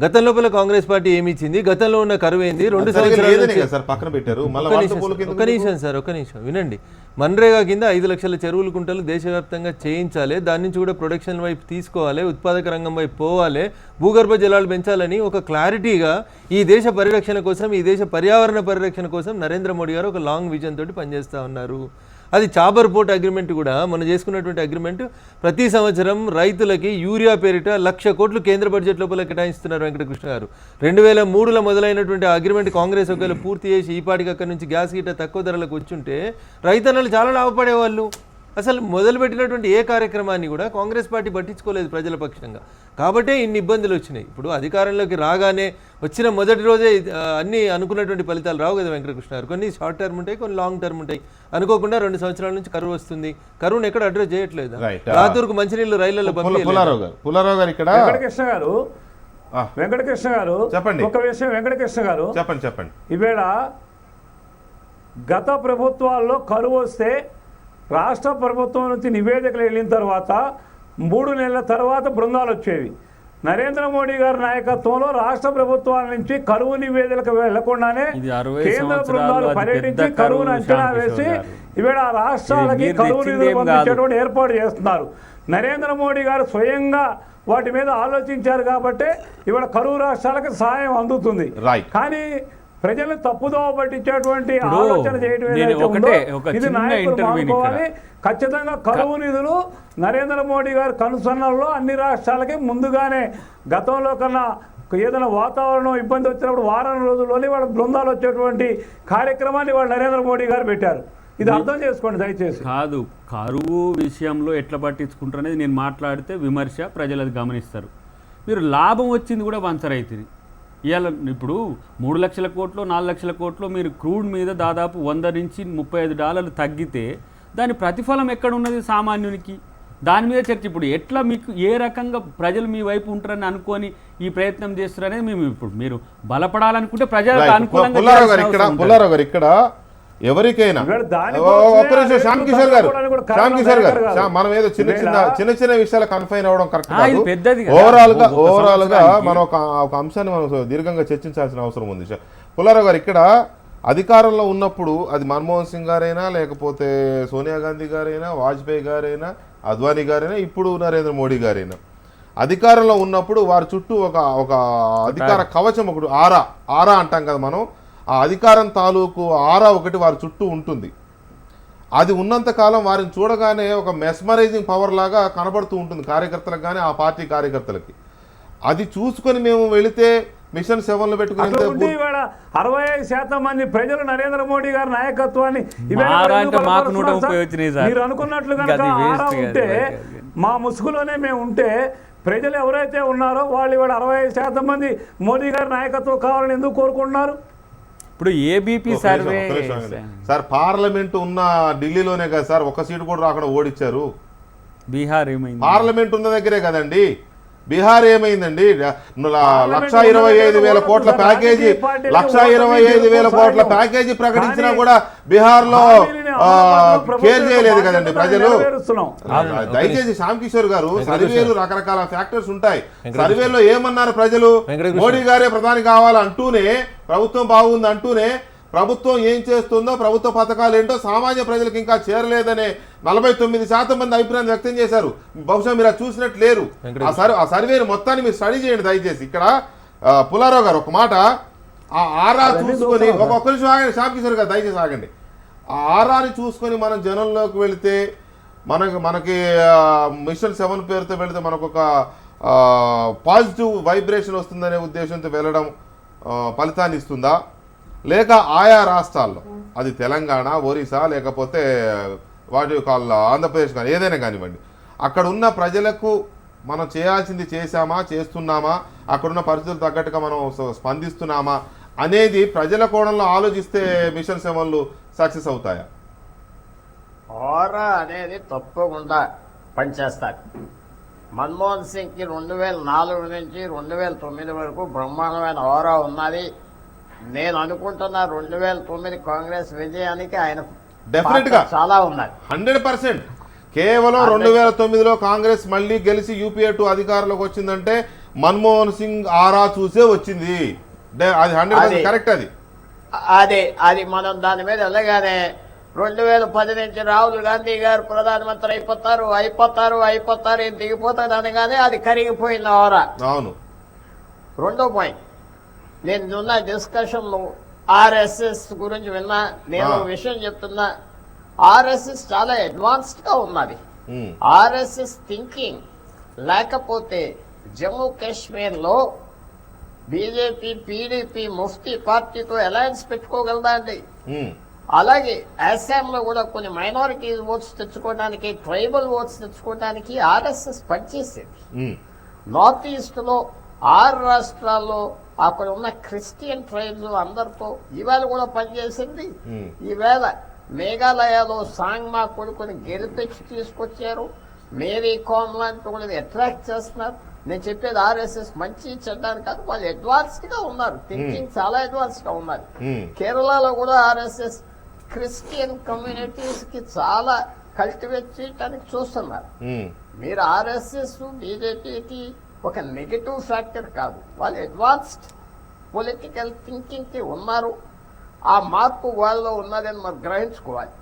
గతం లోపల కాంగ్రెస్ పార్టీ ఏమి ఇచ్చింది, గతంలో ఉన్న కరువు ఏంది, 2 సంవత్సరాలు పక్కన పెట్టారు. ఒక నిమిషం వినండి. మన్రేగా కింద 5 లక్షల చెరువుల కుంటలు దేశవ్యాప్తంగా చేయించాలి, దాని నుంచి కూడా ప్రొడక్షన్ వైపు తీసుకోవాలి, ఉత్పాదక రంగం వైపు పోవాలి, భూగర్భ జలాలు పెంచాలని ఒక క్లారిటీగా ఈ దేశ పరిరక్షణ కోసం, ఈ దేశ పర్యావరణ పరిరక్షణ కోసం నరేంద్ర మోడీ గారు ఒక లాంగ్ విజన్ తోటి పనిచేస్తూ ఉన్నారు. అది చాబర్ పోర్ట్ అగ్రిమెంట్ కూడా మనం చేసుకున్నటువంటి అగ్రిమెంట్. ప్రతి సంవత్సరం రైతులకి యూరియా పేరిట 1,00,000 కోట్లు కేంద్ర బడ్జెట్ లోపల కేటాయిస్తున్నారు వెంకటకృష్ణ గారు. 2003లో మొదలైనటువంటి అగ్రిమెంట్ కాంగ్రెస్ ఒకవేళ పూర్తి చేసి ఈపాటికి అక్కడి నుంచి గ్యాస్ గిట్ట తక్కువ ధరలకు వచ్చుంటే రైతన్నలు చాలా లాభపడేవాళ్ళు. అసలు మొదలుపెట్టినటువంటి ఏ కార్యక్రమాన్ని కూడా కాంగ్రెస్ పార్టీ పట్టించుకోలేదు ప్రజల పక్షంగా. కాబట్టే ఇన్ని ఇబ్బందులు వచ్చినాయి. ఇప్పుడు అధికారంలోకి రాగానే వచ్చిన మొదటి రోజే అన్ని అనుకున్నటువంటి ఫలితాలు రావు కదా వెంకటకృష్ణ గారు. కొన్ని షార్ట్ టర్మ్ ఉంటాయి, కొన్ని లాంగ్ టర్మ్ ఉంటాయి. అనుకోకుండా 2 సంవత్సరాల నుంచి కరువు వస్తుంది. కరువును ఎక్కడ అడ్రస్ చేయట్లేదు. రాతూరుకు మంచినీళ్ళు రైళ్లలో వెంకటకృష్ణ గారు చెప్పండి. ఒక విషయం వెంకటకృష్ణ గారు చెప్పండి. ఈవేళ గత ప్రభుత్వాల్లో కరువు వస్తే రాష్ట్ర ప్రభుత్వం నుంచి నివేదికలు వెళ్ళిన తర్వాత 3 నెలల తర్వాత బృందాలు వచ్చేవి. నరేంద్ర మోడీ గారి నాయకత్వంలో రాష్ట్ర ప్రభుత్వాల నుంచి కరువు నివేదికలకు వెళ్లకుండానే కేంద్ర బృందాలు పర్యటించి కరువును అంచనా వేసి ఈవేళ రాష్ట్రాలకి కరువు నిధులు పంపించేటువంటి ఏర్పాటు చేస్తున్నారు. నరేంద్ర మోడీ గారు స్వయంగా వాటి మీద ఆలోచించారు కాబట్టి ఇవాళ కరువు రాష్ట్రాలకు సహాయం అందుతుంది. కానీ ప్రజలను తప్పుదోవ పట్టించేటువంటి ఆలోచన చేయడం ఇది నాయకులు మానుకోవాలి. ఖచ్చితంగా కరువు నిధులు నరేంద్ర మోడీ గారి కనుసన్నల్లో అన్ని రాష్ట్రాలకి ముందుగానే గతంలో కన్నా ఏదైనా వాతావరణం ఇబ్బంది వచ్చినప్పుడు వారం రోజుల్లోనే వాళ్ళ బృందాలు వచ్చేటువంటి కార్యక్రమాన్ని వాళ్ళు నరేంద్ర మోడీ గారు పెట్టారు. ఇది అర్థం చేసుకోండి దయచేసి. కాదు, కరువు విషయంలో ఎట్లా పట్టించుకుంటారు అనేది నేను మాట్లాడితే విమర్శ, ప్రజలు అది గమనిస్తారు. మీరు లాభం వచ్చింది కూడా వంచరైతుంది. ఇవాళ ఇప్పుడు 3 లక్షల కోట్లు 4 లక్షల కోట్లు మీరు క్రూడ్ మీద దాదాపు $100 నుంచి $35 తగ్గితే దాని ప్రతిఫలం ఎక్కడ ఉన్నది సామాన్యునికి? దాని మీద చర్చ. ఇప్పుడు ఎట్లా మీకు ఏ రకంగా ప్రజలు మీ వైపు ఉంటారని అనుకొని ఈ ప్రయత్నం చేస్తారనేది మేము ఇప్పుడు మీరు బలపడాలనుకుంటే ప్రజలకు అనుకూలంగా ఇక్కడ ఎవరికైనా శ్యామ్ కిషోర్ గారు మనం ఏదో చిన్న విషయాలు కన్ఫైన్ అవ్వడం కరెక్ట్ కాదు. ఓవరాల్ గా మనం ఒక అంశాన్ని మనం దీర్ఘంగా చర్చించాల్సిన అవసరం ఉంది. పుల్లారావు గారు ఇక్కడ అధికారంలో ఉన్నప్పుడు అది మన్మోహన్ సింగ్ గారైనా, లేకపోతే సోనియా గాంధీ గారైనా, వాజ్పేయి గారైనా, అద్వానీ గారైనా, ఇప్పుడు నరేంద్ర మోడీ గారైనా, అధికారంలో ఉన్నప్పుడు వారి చుట్టూ ఒక అధికార కవచం ఒకటి ఆరా అంటాం కదా మనం. ఆ అధికారం తాలూకు ఆరా ఒకటి వారి చుట్టూ ఉంటుంది. అది ఉన్నంతకాలం వారిని చూడగానే ఒక మెస్మరైజింగ్ పవర్ లాగా కనబడుతూ ఉంటుంది కార్యకర్తలకు కానీ, ఆ పార్టీ కార్యకర్తలకి. అది చూసుకొని మేము వెళితే మిషన్ 7లో పెట్టుకుని అట్లా ఉంటే ఇవాళ 65% మంది ప్రజలు నరేంద్ర మోడీ గారి నాయకత్వాన్ని ఇవాళ మారా అంటే ఎందుకు మాకు బలపరుస్తున్నారు 130 సార్? వచ్చినాయి సార్. మీరు అనుకున్నట్లు ఇంకా కనుక అది waste ఆరా కాదు, ఉంటే కాదు. మా ముసుగులోనే మేము ఉంటే ప్రజలు ఎవరైతే ఉన్నారో వాళ్ళు ఇవాళ 65% మంది మోడీ గారి నాయకత్వం కావాలని ఎందుకు కోరుకుంటున్నారు? ఇప్పుడు ఏబీపీ ఒక్క సర్వే నిమిషం ఆగండి. సార్ పార్లమెంట్ ఉన్న ఢిల్లీలోనే కదా సార్, ఒక్క సీటు కూడా రాకుండా ఓడిచ్చారు. బీహార్ ఏమైంది? పార్లమెంట్ ఉన్న దగ్గరే కదండి. బీహార్ ఏమైందండి? 1,25,000 కోట్ల ప్యాకేజీ, 1,25,000 కోట్ల ప్యాకేజీ ప్రకటించినా కూడా బీహార్ లో కేర్ చేయలేదు కదండి ప్రజలు. దయచేసి శ్యామ్ కిషోర్ గారు, సర్వేలు రకరకాల ఫ్యాక్టర్స్ ఉంటాయి. సర్వేలో ఏమన్నారు ప్రజలు? మోడీ గారే ప్రధాని కావాలంటూనే, ప్రభుత్వం బాగుంది అంటూనే, ప్రభుత్వం ఏం చేస్తుందో, ప్రభుత్వ పథకాలు ఏంటో సామాన్య ప్రజలకు ఇంకా చేరలేదనే 49% మంది అభిప్రాయం వ్యక్తం చేశారు. బహుశా మీరు అది చూసినట్టు లేరు. ఆ సర్వేని మొత్తాన్ని మీరు స్టడీ చేయండి దయచేసి. ఇక్కడ పుల్లారావు గారు ఒక మాట, ఆ ఆరా చూసుకొని, ఒక్క నిమిషం ఆగండి శ్యామ్ కిషోర్ గారు దయచేసి ఆగండి. ఆ ఆరాని చూసుకొని మనం జనంలోకి వెళితే మనకి మిషన్ 7 పేరుతో వెళితే మనకు ఒక పాజిటివ్ వైబ్రేషన్ వస్తుందనే ఉద్దేశంతో వెళ్ళడం ఫలితాన్ని ఇస్తుందా? లేక ఆయా రాష్ట్రాల్లో, అది తెలంగాణ, ఒరిస్సా, లేకపోతే వాటి కాళ్ళ ఆంధ్రప్రదేశ్ కానీ ఏదైనా కానివ్వండి, అక్కడ ఉన్న ప్రజలకు మనం చేయాల్సింది చేశామా, చేస్తున్నామా, అక్కడున్న పరిస్థితులు తగ్గట్టుగా మనం స్పందిస్తున్నామా అనేది ప్రజల కోణంలో ఆలోచిస్తే మిషన్ 7లు సక్సెస్ అవుతాయా? ఆరా అనేది తప్పకుండా పనిచేస్తారు. మన్మోహన్ సింగ్కి 2004 నుంచి 2009 వరకు బ్రహ్మాండమైన ఆరా ఉన్నది. నేను అనుకుంటున్నా 2009 కాంగ్రెస్ విజయానికి ఆయన డెఫినెట్ గా చాలా ఉన్నది. 100%. కేవలం 2009లో కాంగ్రెస్ మళ్ళీ గెలిచి యూపీఏ 2 అధికారంలోకి వచ్చిందంటే మన్మోహన్ సింగ్ ఆరా చూసే వచ్చింది. అది 100% కరెక్ట్. అది మనం దాని మీద వెళ్ళగానే 2010 నుంచి రాహుల్ గాంధీ గారు ప్రధానమంత్రి అయిపోతారు ఏం దిగిపోతాడు అనగానే అది కరిగిపోయింది ఆరా. అవును. రెండో పాయింట్, నేను ఉన్న డిస్కషన్లో ఆర్ఎస్ఎస్ గురించి విన్నా. నేను విషయం చెప్తున్నా, ఆర్ఎస్ఎస్ చాలా అడ్వాన్స్డ్ గా ఉన్నది. ఆర్ఎస్ఎస్ థింకింగ్ లేకపోతే జమ్మూ కాశ్మీర్ లో బీజేపీ, పీడీపీ, ముఫ్తీ పార్టీతో అలయన్స్ పెట్టుకోగలదా అండి? అలాగే అస్సాంలో కూడా కొన్ని మైనారిటీ ఓట్స్ తెచ్చుకోవడానికి, ట్రైబల్ ఓట్స్ తెచ్చుకోవడానికి ఆర్ఎస్ఎస్ పనిచేసేది. నార్త్ ఈస్ట్ లో 6 రాష్ట్రాల్లో అక్కడ ఉన్న క్రిస్టియన్ ట్రైబ్స్ అందరితో ఈవేళ కూడా పనిచేసింది. ఈవేళ మేఘాలయలో సాంగ్మా కొడుకుని గెలిపించి తీసుకొచ్చారు. మేరీ కామ్ లాంటి కూడా అట్రాక్ట్ చేస్తున్నారు. నేను చెప్పేది ఆర్ఎస్ఎస్ మంచి చెడ్డాను కాదు, వాళ్ళు అడ్వాన్స్డ్ గా ఉన్నారు. థింకింగ్ చాలా అడ్వాన్స్డ్ గా ఉన్నారు. కేరళలో కూడా ఆర్ఎస్ఎస్ క్రిస్టియన్ కమ్యూనిటీస్ కి చాలా కల్టివేట్ చేయడానికి చూస్తున్నారు. మీరు ఆర్ఎస్ఎస్ బీజేపీకి ఒక నెగటివ్ ఫ్యాక్టర్ కాదు, వాళ్ళు అడ్వాన్స్డ్ పొలిటికల్ థింకింగ్ కి ఉన్నారు. ఆ మార్పు వాళ్ళలో ఉన్నదని మనం గ్రహించుకోవాలి.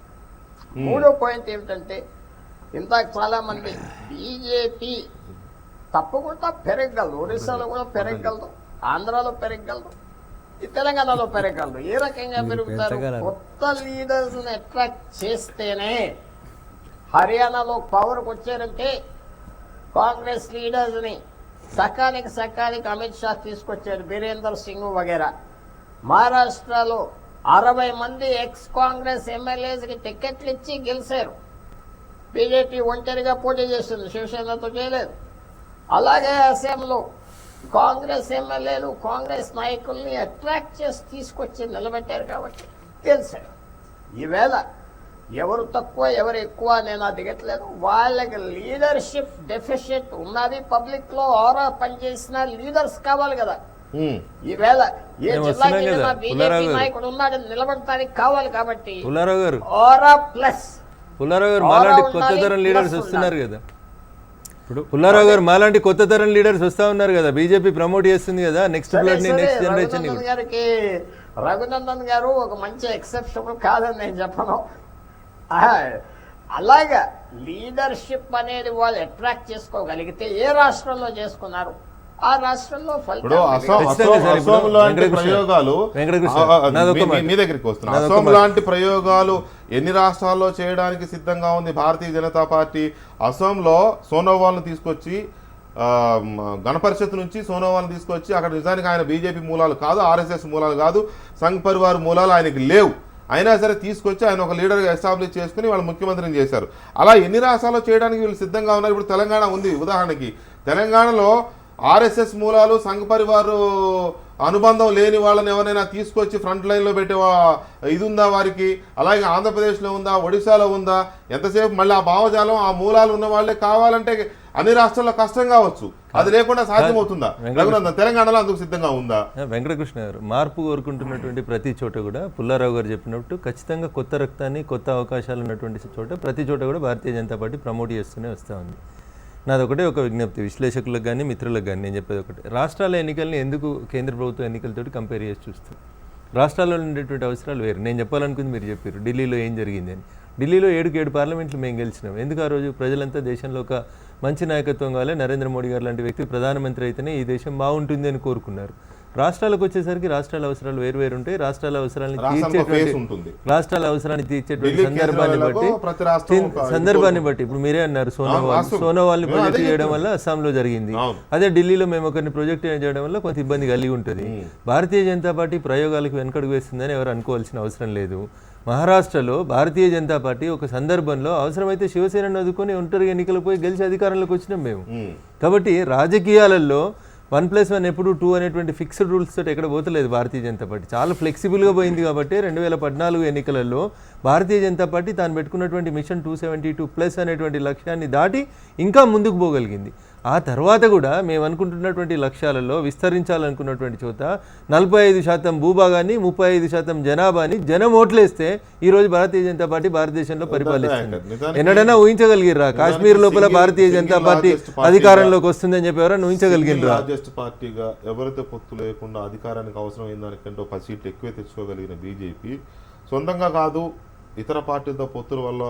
మూడో పాయింట్ ఏమిటంటే, ఇందాక చాలా మంది బీజేపీ తప్పకుండా పెరగలదు, ఒరిస్సాలో కూడా పెరగలదు, ఆంధ్రాలో పెరగలదు, ఈ తెలంగాణలో పెరగలదు. ఏ రకంగా పెరుగుతారు? కొత్త లీడర్స్ ని అట్రాక్ట్ చేస్తేనే. హర్యానాలో పవర్కి వచ్చారంటే కాంగ్రెస్ లీడర్స్ ని సకానికి అమిత్ షా తీసుకొచ్చారు, బీరేందర్ సింగ్ వగేరా. మహారాష్ట్రలో 60 మంది ఎక్స్ కాంగ్రెస్ ఎమ్మెల్యేస్కి టికెట్లు ఇచ్చి గెలిచారు. బీజేపీ ఒంటరిగా పోటీ చేస్తుంది, శివసేనతో చేయలేదు. అలాగే అసెంబ్లీలో కాంగ్రెస్ ఎమ్మెల్యేలు కాంగ్రెస్ నాయకుల్ని అట్రాక్ట్ చేసి తీసుకొచ్చి నిలబెట్టారు కాబట్టి గెలిచారు. ఈవేళ ఎవరు తక్కువ ఎవరు ఎక్కువ నేను దిగట్లేదు. వాళ్ళకి లీడర్షిప్ డెఫిషియట్ ఉన్నది. పబ్లిక్ లో ఆరా పనిచేసిన లీడర్స్ కావాలి కదా. ఈవేళ ఏ జిల్లాకి బీజేపీ నాయకుడు ఉన్నాడని నిలబడటానికి కావాలి. కాబట్టి ఆరా ప్లస్ పుల్లారావు గారు మాలాంటి కొత్త తరం లీడర్స్ వస్తున్నారు కదా. ఇప్పుడు పుల్లారావు గారు మాలాంటి కొత్త తరం లీడర్స్ వస్తా ఉన్నారు కదా, బీజేపీ ప్రమోట్ చేస్తుంది కదా నెక్స్ట్ బ్లడ్ ని, నెక్స్ట్ జనరేషన్. రఘునందన్ గారు ఒక మంచి ఎక్సెప్షన్ కాదని నేను చెప్పను. అలాగా లీడర్షిప్ అనేది వాళ్ళు అట్రాక్ట్ చేసుకోగలిగితే ఏ రాష్ట్రంలో చేసుకున్నారు ఆ రాష్ట్రంలో మీ దగ్గరికి వస్తున్నా. అసోం లాంటి ప్రయోగాలు ఎన్ని రాష్ట్రాల్లో చేయడానికి సిద్ధంగా ఉంది భారతీయ జనతా పార్టీ. అసోంలో సోనోవాల్ను తీసుకొచ్చి గణపరిషత్ నుంచి సోనోవాల్ని తీసుకొచ్చి అక్కడ నిజానికి ఆయన బీజేపీ మూలాలు కాదు, ఆర్ఎస్ఎస్ మూలాలు కాదు, సంఘ్ పరివార్ మూలాలు ఆయనకి లేవు. అయినా సరే తీసుకొచ్చి ఆయన ఒక లీడర్గా ఎస్టాబ్లిష్ చేసుకుని వాళ్ళు ముఖ్యమంత్రిని చేశారు. అలా ఎన్ని రాష్ట్రాల్లో చేయడానికి వీళ్ళు సిద్ధంగా ఉన్నారు. ఇప్పుడు తెలంగాణ ఉంది ఉదాహరణకి, తెలంగాణలో ఆర్ఎస్ఎస్ మూలాలు సంఘ్ పరివారు అనుబంధం లేని వాళ్ళని ఎవరైనా తీసుకొచ్చి ఫ్రంట్ లైన్లో పెట్టే ఇది ఉందా వారికి? అలాగే ఆంధ్రప్రదేశ్లో ఉందా, ఒడిశాలో ఉందా? ఎంతసేపు మళ్ళీ ఆ భావజాలం ఆ మూలాలు ఉన్న వాళ్ళే కావాలంటే అన్ని రాష్ట్రాల్లో కష్టం కావచ్చు. అది లేకుండా సాధ్యమవుతుందా? రఘునందన్ తెలంగాణలో అందుకు సిద్ధంగా ఉందా? వెంకటకృష్ణ గారు, మార్పు కోరుకుంటున్నటువంటి ప్రతి చోట కూడా పుల్లారావు గారు చెప్పినట్టు ఖచ్చితంగా కొత్త రక్తాన్ని, కొత్త అవకాశాలు ఉన్నటువంటి చోట ప్రతి చోట కూడా భారతీయ జనతా పార్టీ ప్రమోట్ చేస్తూనే వస్తూ ఉంది. నాదొకటే ఒక విజ్ఞప్తి విశ్లేషకులకు కానీ మిత్రులకు కానీ, నేను చెప్పేది ఒకటి, రాష్ట్రాల ఎన్నికల్ని ఎందుకు కేంద్ర ప్రభుత్వ ఎన్నికలతోటి కంపేర్ చేసి చూస్తాం? రాష్ట్రాల్లో ఉండేటువంటి అవసరాలు వేరు. నేను చెప్పాలనుకుంది మీరు చెప్పారు ఢిల్లీలో ఏం జరిగింది అని. ఢిల్లీలో 7 పార్లమెంట్లు మేము గెలిచినాం. ఎందుకు ఆ రోజు ప్రజలంతా దేశంలో ఒక మంచి నాయకత్వం కావాలి, నరేంద్ర మోడీ గారు లాంటి వ్యక్తి ప్రధానమంత్రి అయితేనే ఈ దేశం బాగుంటుంది అని కోరుకున్నారు. రాష్ట్రాలకు వచ్చేసరికి రాష్ట్రాల అవసరాలు వేరు ఉంటాయి. రాష్ట్రాల అవసరాన్ని తీర్చేటువంటి సందర్భాన్ని బట్టి ఇప్పుడు మీరే అన్నారు సోనోవాల్ని ప్రొజెక్ట్ చేయడం వల్ల అస్సాంలో జరిగింది. అదే ఢిల్లీలో మేము ఒకరిని ప్రొజెక్ట్ చేయడం వల్ల కొంత ఇబ్బంది కలిగి ఉంటుంది. భారతీయ జనతా పార్టీ ప్రయోగాలకు వెనకడుగు వేస్తుందని ఎవరు అనుకోవాల్సిన అవసరం లేదు. మహారాష్ట్రలో భారతీయ జనతా పార్టీ ఒక సందర్భంలో అవసరమైతే శివసేనను అదుకొని ఒంటరి ఎన్నికలు పోయి గెలిచి అధికారంలోకి వచ్చినాం మేము. కాబట్టి రాజకీయాలలో 1+1 ఎప్పుడు 2 అనేటువంటి ఫిక్స్డ్ రూల్స్ తోటి ఎక్కడ పోతలేదు భారతీయ జనతా పార్టీ. చాలా ఫ్లెక్సిబుల్గా పోయింది. కాబట్టి 2014 ఎన్నికలలో భారతీయ జనతా పార్టీ తాను పెట్టుకున్నటువంటి మిషన్ 272+ అనేటువంటి లక్ష్యాన్ని దాటి ఇంకా ముందుకు పోగలిగింది. ఆ తర్వాత కూడా మేము అనుకుంటున్నటువంటి లక్ష్యాలలో విస్తరించాలనుకున్నటువంటి చోట 45% భూభాగాన్ని, 35% జనాభాని జనం ఓట్లేస్తే ఈరోజు భారతీయ జనతా పార్టీ భారతదేశంలో పరిపాలిస్తుంది. ఎన్నడైనా ఊహించగలిగిర్రా కాశ్మీర్ లోపల భారతీయ జనతా పార్టీ అధికారంలోకి వస్తుందని చెప్పి ఎవరైనా ఊహించగలిగినరా? పార్టీగా ఎవరైతే పొత్తు లేకుండా అధికారానికి అవసరమైన దానికంటే 10 సీట్లు ఎక్కువే తెచ్చుకోగలిగిన బీజేపీ సొంతంగా కాదు ఇతర పార్టీలతో పొత్తుల వల్ల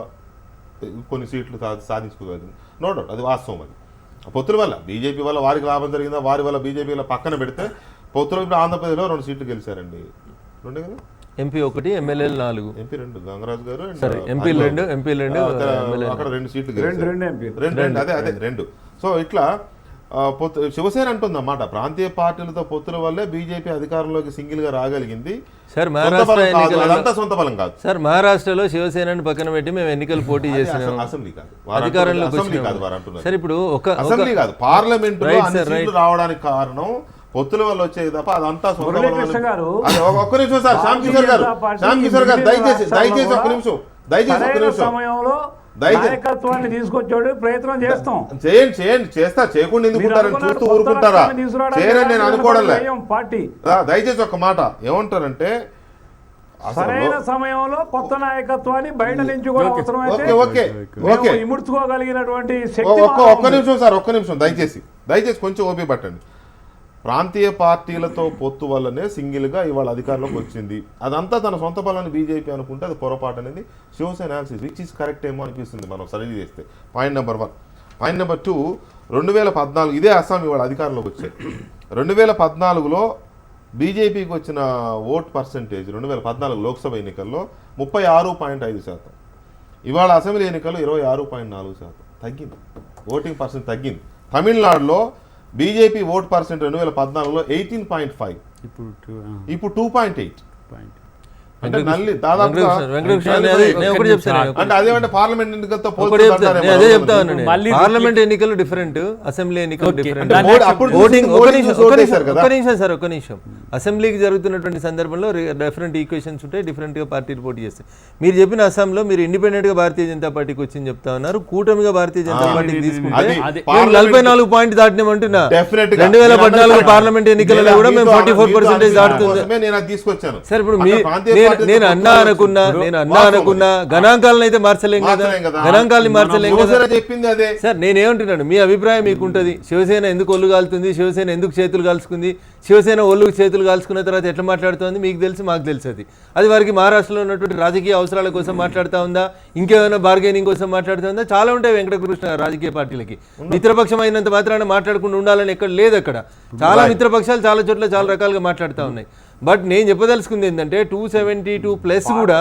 కొన్ని సీట్లు సాధించుకోగలిగింది. నో డౌట్, అది వాస్తవం. అది పొత్తుల వల్ల బీజేపీ వల్ల వారికి లాభం జరిగిందా, వారి వల్ల బీజేపీ వల్ల పక్కన పెడితే పొత్తుల ఇప్పుడు ఆంధ్రప్రదేశ్లో 2 సీట్లు గెలిచారండి. 2 కదా, ఎంపీ 1, ఎమ్మెల్యేలు 4. ఎంపీ 2 గంగరాజు గారు, ఎంపీ 2 అక్కడ 2 సీట్లు గెలిచారు. అదే 2. సో ఇట్లా శివసేన అంటుందన్నమాట ప్రాంతీయ పార్టీలతో పొత్తుల వల్లే బీజేపీ అధికారంలోకి సింగిల్ గా రాగలిగింది. సార్ సొంత బలం కాదు సార్. మహారాష్ట్రలో శివసేనని పక్కన పెట్టి మేము ఎన్నికలు పోటీ చేసినాం, అసెంబ్లీ కాదు, అధికారంలోకి సార్. ఇప్పుడు అసెంబ్లీ కాదు, పార్లమెంట్ రావడానికి కారణం పొత్తుల వల్ల వచ్చేది తప్ప అదంతా సొంత బలం. ఒక్క నిమిషం సార్, శ్యామ్ కిషోర్ గారు దయచేసి ఒక్క నిమిషం సమయంలో నాయకత్వాన్ని తీసుకొచ్చాడు, ప్రయత్నం చేస్తాం. చేయండి చేస్తా, చేయకుండా ఎందుకుంటారని చూస్తూ ఊరుకుంటారా? చేయరని నేను అనుకోవడం లేదు. దయచేసి ఒక మాట ఏమంటారంటే సరైన సమయంలో కొత్త నాయకత్వాన్ని బయట నుంచి కూడా అవసరమైతే ఇముడ్చుకోగలిగినటువంటి శక్తి. ఒక్క నిమిషం సార్, ఒక్క నిమిషం దయచేసి కొంచెం ఓపిక పట్టండి. ప్రాంతీయ పార్టీలతో పొత్తు వల్లనే సింగిల్గా ఇవాళ అధికారంలోకి వచ్చింది. అదంతా తన సొంత బలాన్ని బీజేపీ అనుకుంటే అది పొరపాటు అనేది Shiv Sena analysis, which is correct ఏమో అనిపిస్తుంది మనం సరిగ్గా చేస్తే. Point number 1. పాయింట్ నెంబర్ 2, 2014 ఇదే అస్సాం ఇవాళ అధికారంలోకి వచ్చాయి. 2014లో బీజేపీకి వచ్చిన ఓట్ పర్సెంటేజ్ 2014 లోక్సభ ఎన్నికల్లో 36.5%. ఇవాళ అసెంబ్లీ ఎన్నికల్లో 26.4% తగ్గింది. ఓటింగ్ పర్సెంట్ తగ్గింది. తమిళనాడులో బీజేపీ ఓట్ పర్సెంట్ 2014లో 18.5, ఇప్పుడు 2.8. అంటే నల్లి దాదాపుగా అంటే అదేమంటే పార్లమెంట్ ఎన్నికలతో పార్లమెంట్ ఎన్నికలు డిఫరెంట్, అసెంబ్లీ ఎన్నికలు డిఫరెంట్. ఒక్క నిమిషం. అసెంబ్లీకి జరుగుతున్నటువంటి సందర్భంలో డిఫరెంట్ ఈక్వేషన్స్ ఉంటాయి, డిఫరెంట్ గా పార్టీలు పోటీ చేస్తాయి. మీరు చెప్పిన అస్సాంలో మీరు ఇండిపెండెంట్ గా భారతీయ జనతా పార్టీకి వచ్చింది చెప్తా ఉన్నారు, కూటమిగా భారతీయ జనతా పార్టీకి తీసుకుంటే 44 పాయింట్ దాటినామంటున్నా. 2014 పార్లమెంట్ ఎన్నికలలో కూడా మేము 44% దాటుతుంది. సార్ ఇప్పుడు నేను అన్నా అనుకున్నా గణాంకాలను అయితే మార్చలేం కదా, గణాంకాలని మార్చలేం కదా. చెప్పింది అదే సార్. నేనేమంటున్నాను, మీ అభిప్రాయం మీకు ఉంటుంది. శివసేన ఎందుకు ఒళ్ళు కాలుతుంది, శివసేన ఎందుకు చేతులు కాల్చుకుంది, శివసేన ఒళ్ళుకు చేతులు కాల్చుకున్న తర్వాత ఎట్లా మాట్లాడుతుంది మీకు తెలుసు, మాకు తెలుసు. అది వారికి మహారాష్ట్రలో ఉన్నటువంటి రాజకీయ అవసరాల కోసం మాట్లాడుతూ ఉందా, ఇంకేమైనా బార్గెనింగ్ కోసం మాట్లాడుతుందా? చాలా ఉంటాయి వెంకటకృష్ణ రాజకీయ పార్టీలకి. మిత్రపక్షం అయినంత మాత్రాన మాట్లాడకుండా ఉండాలని ఎక్కడ లేదు. అక్కడ చాలా మిత్రపక్షాలు చాలా చోట్ల చాలా రకాలుగా మాట్లాడుతూ ఉన్నాయి. బట్ నేను చెప్పదలుచుకుంది ఏంటంటే 272+ కూడా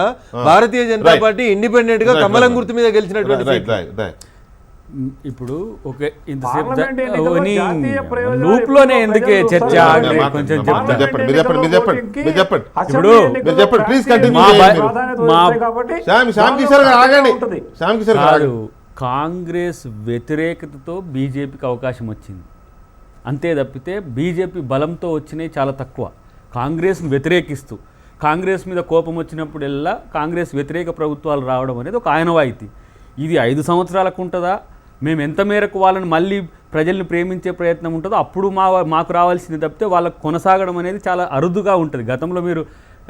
భారతీయ జనతా పార్టీ ఇండిపెండెంట్ గా కమలం గుర్తు మీద గెలిచినటువంటి. ఇప్పుడు పార్లమెంట్ ఎన్నికల్లో జాతీయ ప్రయోజనాలు లూప్ లోనే ఎందుకే ప్రజలు చర్చ చూస్తారు. కొంచెం మాట్లాడండి. చెప్తా. చెప్పండి, మీరు చెప్పండి. అసెంబ్లీ ఇప్పుడు ఎన్నికల్లో మీరు చెప్పండి, ప్లీజ్ కంటిన్యూ మా చేయండి భయ- మీరు. ప్రాధాన్యత మా- వస్తాయి కాబట్టి శ్యామ్ కిషోర్ గారు ఆగండి. ఉంటుంది. శ్యామ్ కిషోర్ గారు కాదు ఆగండి. కాంగ్రెస్ వ్యతిరేకతతో బీజేపీకి అవకాశం వచ్చింది అంతే తప్పితే బీజేపీ బలంతో వచ్చినాయి చాలా తక్కువ. కాంగ్రెస్ని వ్యతిరేకిస్తూ కాంగ్రెస్ మీద కోపం వచ్చినప్పుడల్లా కాంగ్రెస్ వ్యతిరేక ప్రభుత్వాలు రావడం అనేది ఒక ఆనవాయితీ. ఇది 5 సంవత్సరాలకు ఉంటుందా, మేము ఎంత మేరకు వాళ్ళని మళ్ళీ ప్రజల్ని ప్రేమించే ప్రయత్నం ఉంటుందో అప్పుడు మాకు రావాల్సింది తప్పితే వాళ్ళకు కొనసాగడం అనేది చాలా అరుదుగా ఉంటుంది. గతంలో మీరు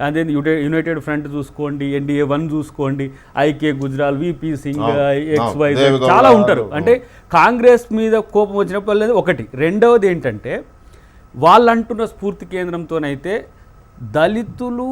అదే యునైటెడ్ ఫ్రంట్ చూసుకోండి, NDA 1 చూసుకోండి, IK Gujral, VP Singh, XY Deve Gowda, చాలా ఉంటారు. అంటే కాంగ్రెస్ మీద కోపం వచ్చినప్పుడు అనేది ఒకటి. రెండవది ఏంటంటే వాళ్ళు అంటున్న స్ఫూర్తి కేంద్రంతోనైతే దళితులు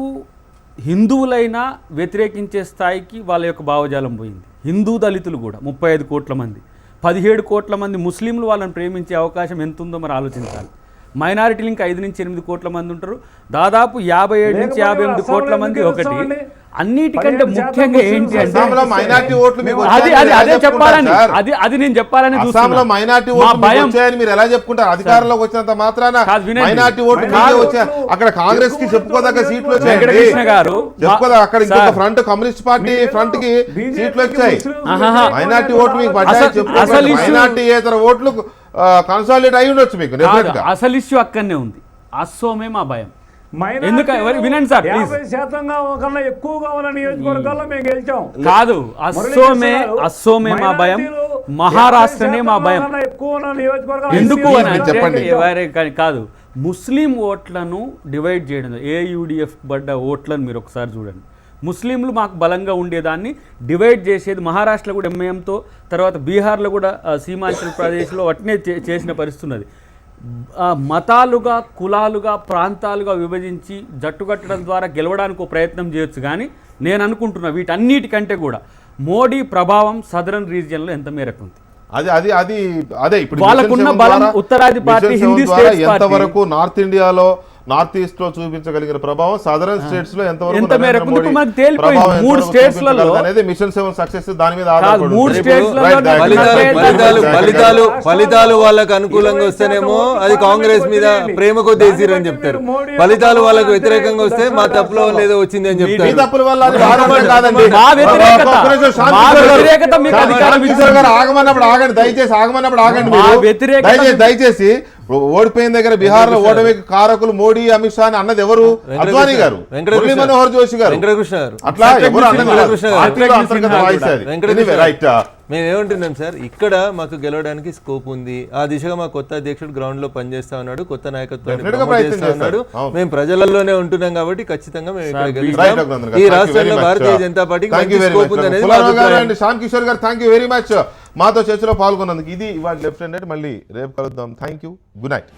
హిందువులైనా వ్యతిరేకించే స్థాయికి వాళ్ళ యొక్క భావజాలం పోయింది. హిందూ దళితులు కూడా 35 కోట్ల మంది, 17 కోట్ల మంది ముస్లింలు వాళ్ళని ప్రేమించే అవకాశం ఎంత ఉందో మరి ఆలోచించాలి. మైనారిటీలు ఇంకా 5 నుంచి 8 కోట్ల మంది ఉంటారు. దాదాపు 57 నుంచి 58 కోట్ల మంది ఒకటి. అన్నిటికంటే ముఖ్యంగా ఏంటి అంటే అస్సాంలో మైనారిటీ ఓట్లు మీకు అది వచ్చాయని అది ఎలా అదే చెప్పుకుంటారు చెప్పాలని సార్? అది నేను చెప్పాలని అస్సాంలో చూస్తున్నా. మైనారిటీ మా ఓట్లు మీకు భయం వచ్చాయని మీరు ఎలా చెప్పుకుంటారు? అధికారంలోకి వచ్చినంత మాత్రాన కాదు, వినండి. మైనారిటీ ఓట్లు మీకే మైనారిటీ వచ్చాయి. అక్కడ కాంగ్రెస్ కి చెప్పుకోదగ్గ సీట్లు వచ్చాయండి. వెంకటకృష్ణ గారు చెప్పుకోదా అక్కడ ఇంకొక sir, front communist party front కి సీట్లు వచ్చాయి. ఆహాహా. మైనారిటీ ఓట్లు మీకు అసలు పడ్డాయి చెప్పుకోవాలి. issue- మైనారిటీ ఏతర ఓట్లు కన్సాలిడేట్ అయి ఉండొచ్చు మీకు డెఫినెట్ కాదు, గా. అసలు ఇష్యూ అక్కడనే ఉంది. అస్సోమే మా భయం. మైనారిటీలు ఎందుకు? వినండి సార్, ప్లీజ్. 50% కన్నా ఎక్కువగా ఉన్న నియోజకవర్గాల్లో మేము గెలిచాం. కాదు, అస్సోమే మా భయం, మహారాష్ట్రనే మా భయం. ఎందుకు అని మీరు అంటే చెప్పండి. కాదు, ముస్లిం ఓట్లను డివైడ్ చేయడం, AUDF పడ్డ ఓట్లను మీరు ఒకసారి చూడండి. ముస్లింలు మాకు బలంగా ఉండేదాన్ని డివైడ్ చేసేది మహారాష్ట్రలో కూడా MIMతో, తర్వాత బీహార్లో కూడా సీమాంచల్ ప్రదేశ్లో వాటినే చేసిన పరిస్థితి ఉన్నది. మతాలుగా, కులాలుగా, ప్రాంతాలుగా విభజించి జట్టు కట్టడం ద్వారా గెలవడానికి ఒక ప్రయత్నం చేయొచ్చు. కానీ నేను అనుకుంటున్నా వీటన్నిటికంటే కూడా మోడీ ప్రభావం సదరన్ రీజియన్లో ఎంత మేరకు ఉంది. అదే ఇప్పుడు వాళ్ళకున్న మిషన్ బలం ద్వారా- ఉత్తరాది పార్టీ, మిషన్ హిందీ ద్వారా స్టేట్స్ పార్టీ. ఎంతవరకు నార్త్ ఇండియాలో నార్త్ ఈస్ట్ లో చూపించగలిగిన ప్రభావం సదరన్ స్టేట్స్ లో ఎంతవరకు ఎంత నరేంద్ర మేరకు మోడీ ఇప్పుడు మనకు తేలిపోయింది. ప్రభావం 3 ఎంతవరకు స్టేట్స్లలో చూపించగలదు అనేది మిషన్ 7 సక్సెస్ దాని మీద కాదు, ఆధారపడి 3 ఉంటుంది. స్టేట్స్లలో Right, that- ఫలితాలు వాళ్ళకు అనుకూలంగా వస్తేనేమో అది కాంగ్రెస్ మీద ప్రేమ కొద్ది వేసిరని చెప్తారు. ఫలితాలు వాళ్ళకు వ్యతిరేకంగా వస్తే మా తప్పులో లేదో వచ్చింది అని మీ చెప్తారు. తప్పుల వల్ల అది ఆరోపణ కాదండి. మా వ్యతిరేకత, ఒక్క నిమిషం, శాంతి మా కిషోర్ గారు. వ్యతిరేకత మీకు అధికారం శాంతి కిషోర్ గారు ఆగమన్నప్పుడు ఆగండి, దయచేసి ఆగమన్నప్పుడు ఆగండి మా మీరు. వ్యతిరేకత దయచేసి ఓడిపోయిన దగ్గర బీహార్ లో ఓటమికి కారకులు మోడీ, అమిత్ షా అని అన్నది ఎవరు? అద్వానీ గారు, మురళీ మనోహర్ జోషి గారు. వెంకటకృష్ణ గారు అట్లా ఎవరు అన్నది వెంకటకృష్ణ గారు. పార్టీలో అంతర్గత వాయిస్ అది. Anyway, right. మేము ఏమంటున్నాం సార్, ఇక్కడ మాకు గెలవడానికి స్కోప్ ఉంది. ఆ దిశగా మా కొత్త అధ్యక్షుడు గ్రౌండ్ లో పనిచేస్తా ఉన్నాడు, కొత్త నాయకత్వాన్ని Definitely గా promote ప్రయత్నం చేస్తా ఉన్నాడు. చేస్తారు. అవును. మేము ప్రజలలోనే ఉంటున్నాం కాబట్టి ఖచ్చితంగా మేము ఇక్కడ Right, గెలుస్తాం. రఘునందన్ గారు. ఈ Thank you రాష్ట్రంలో very much. భారతీయ జనతా పార్టీకి Thank you మంచి very స్కోప్ much. ఉంది అనేది మా పుల్లారావు గారు అభిప్రాయం. అండ్ శ్యామ్ కిషోర్ గారు, థ్యాంక్ యూ వెరీ మచ్ మాతో చర్చలో పాల్గొన్నందుకు. ఇది ఇవాళ లెఫ్ట్ హ్యాండ్. మళ్ళీ రేపు కలుద్దాం. Thank you, good night.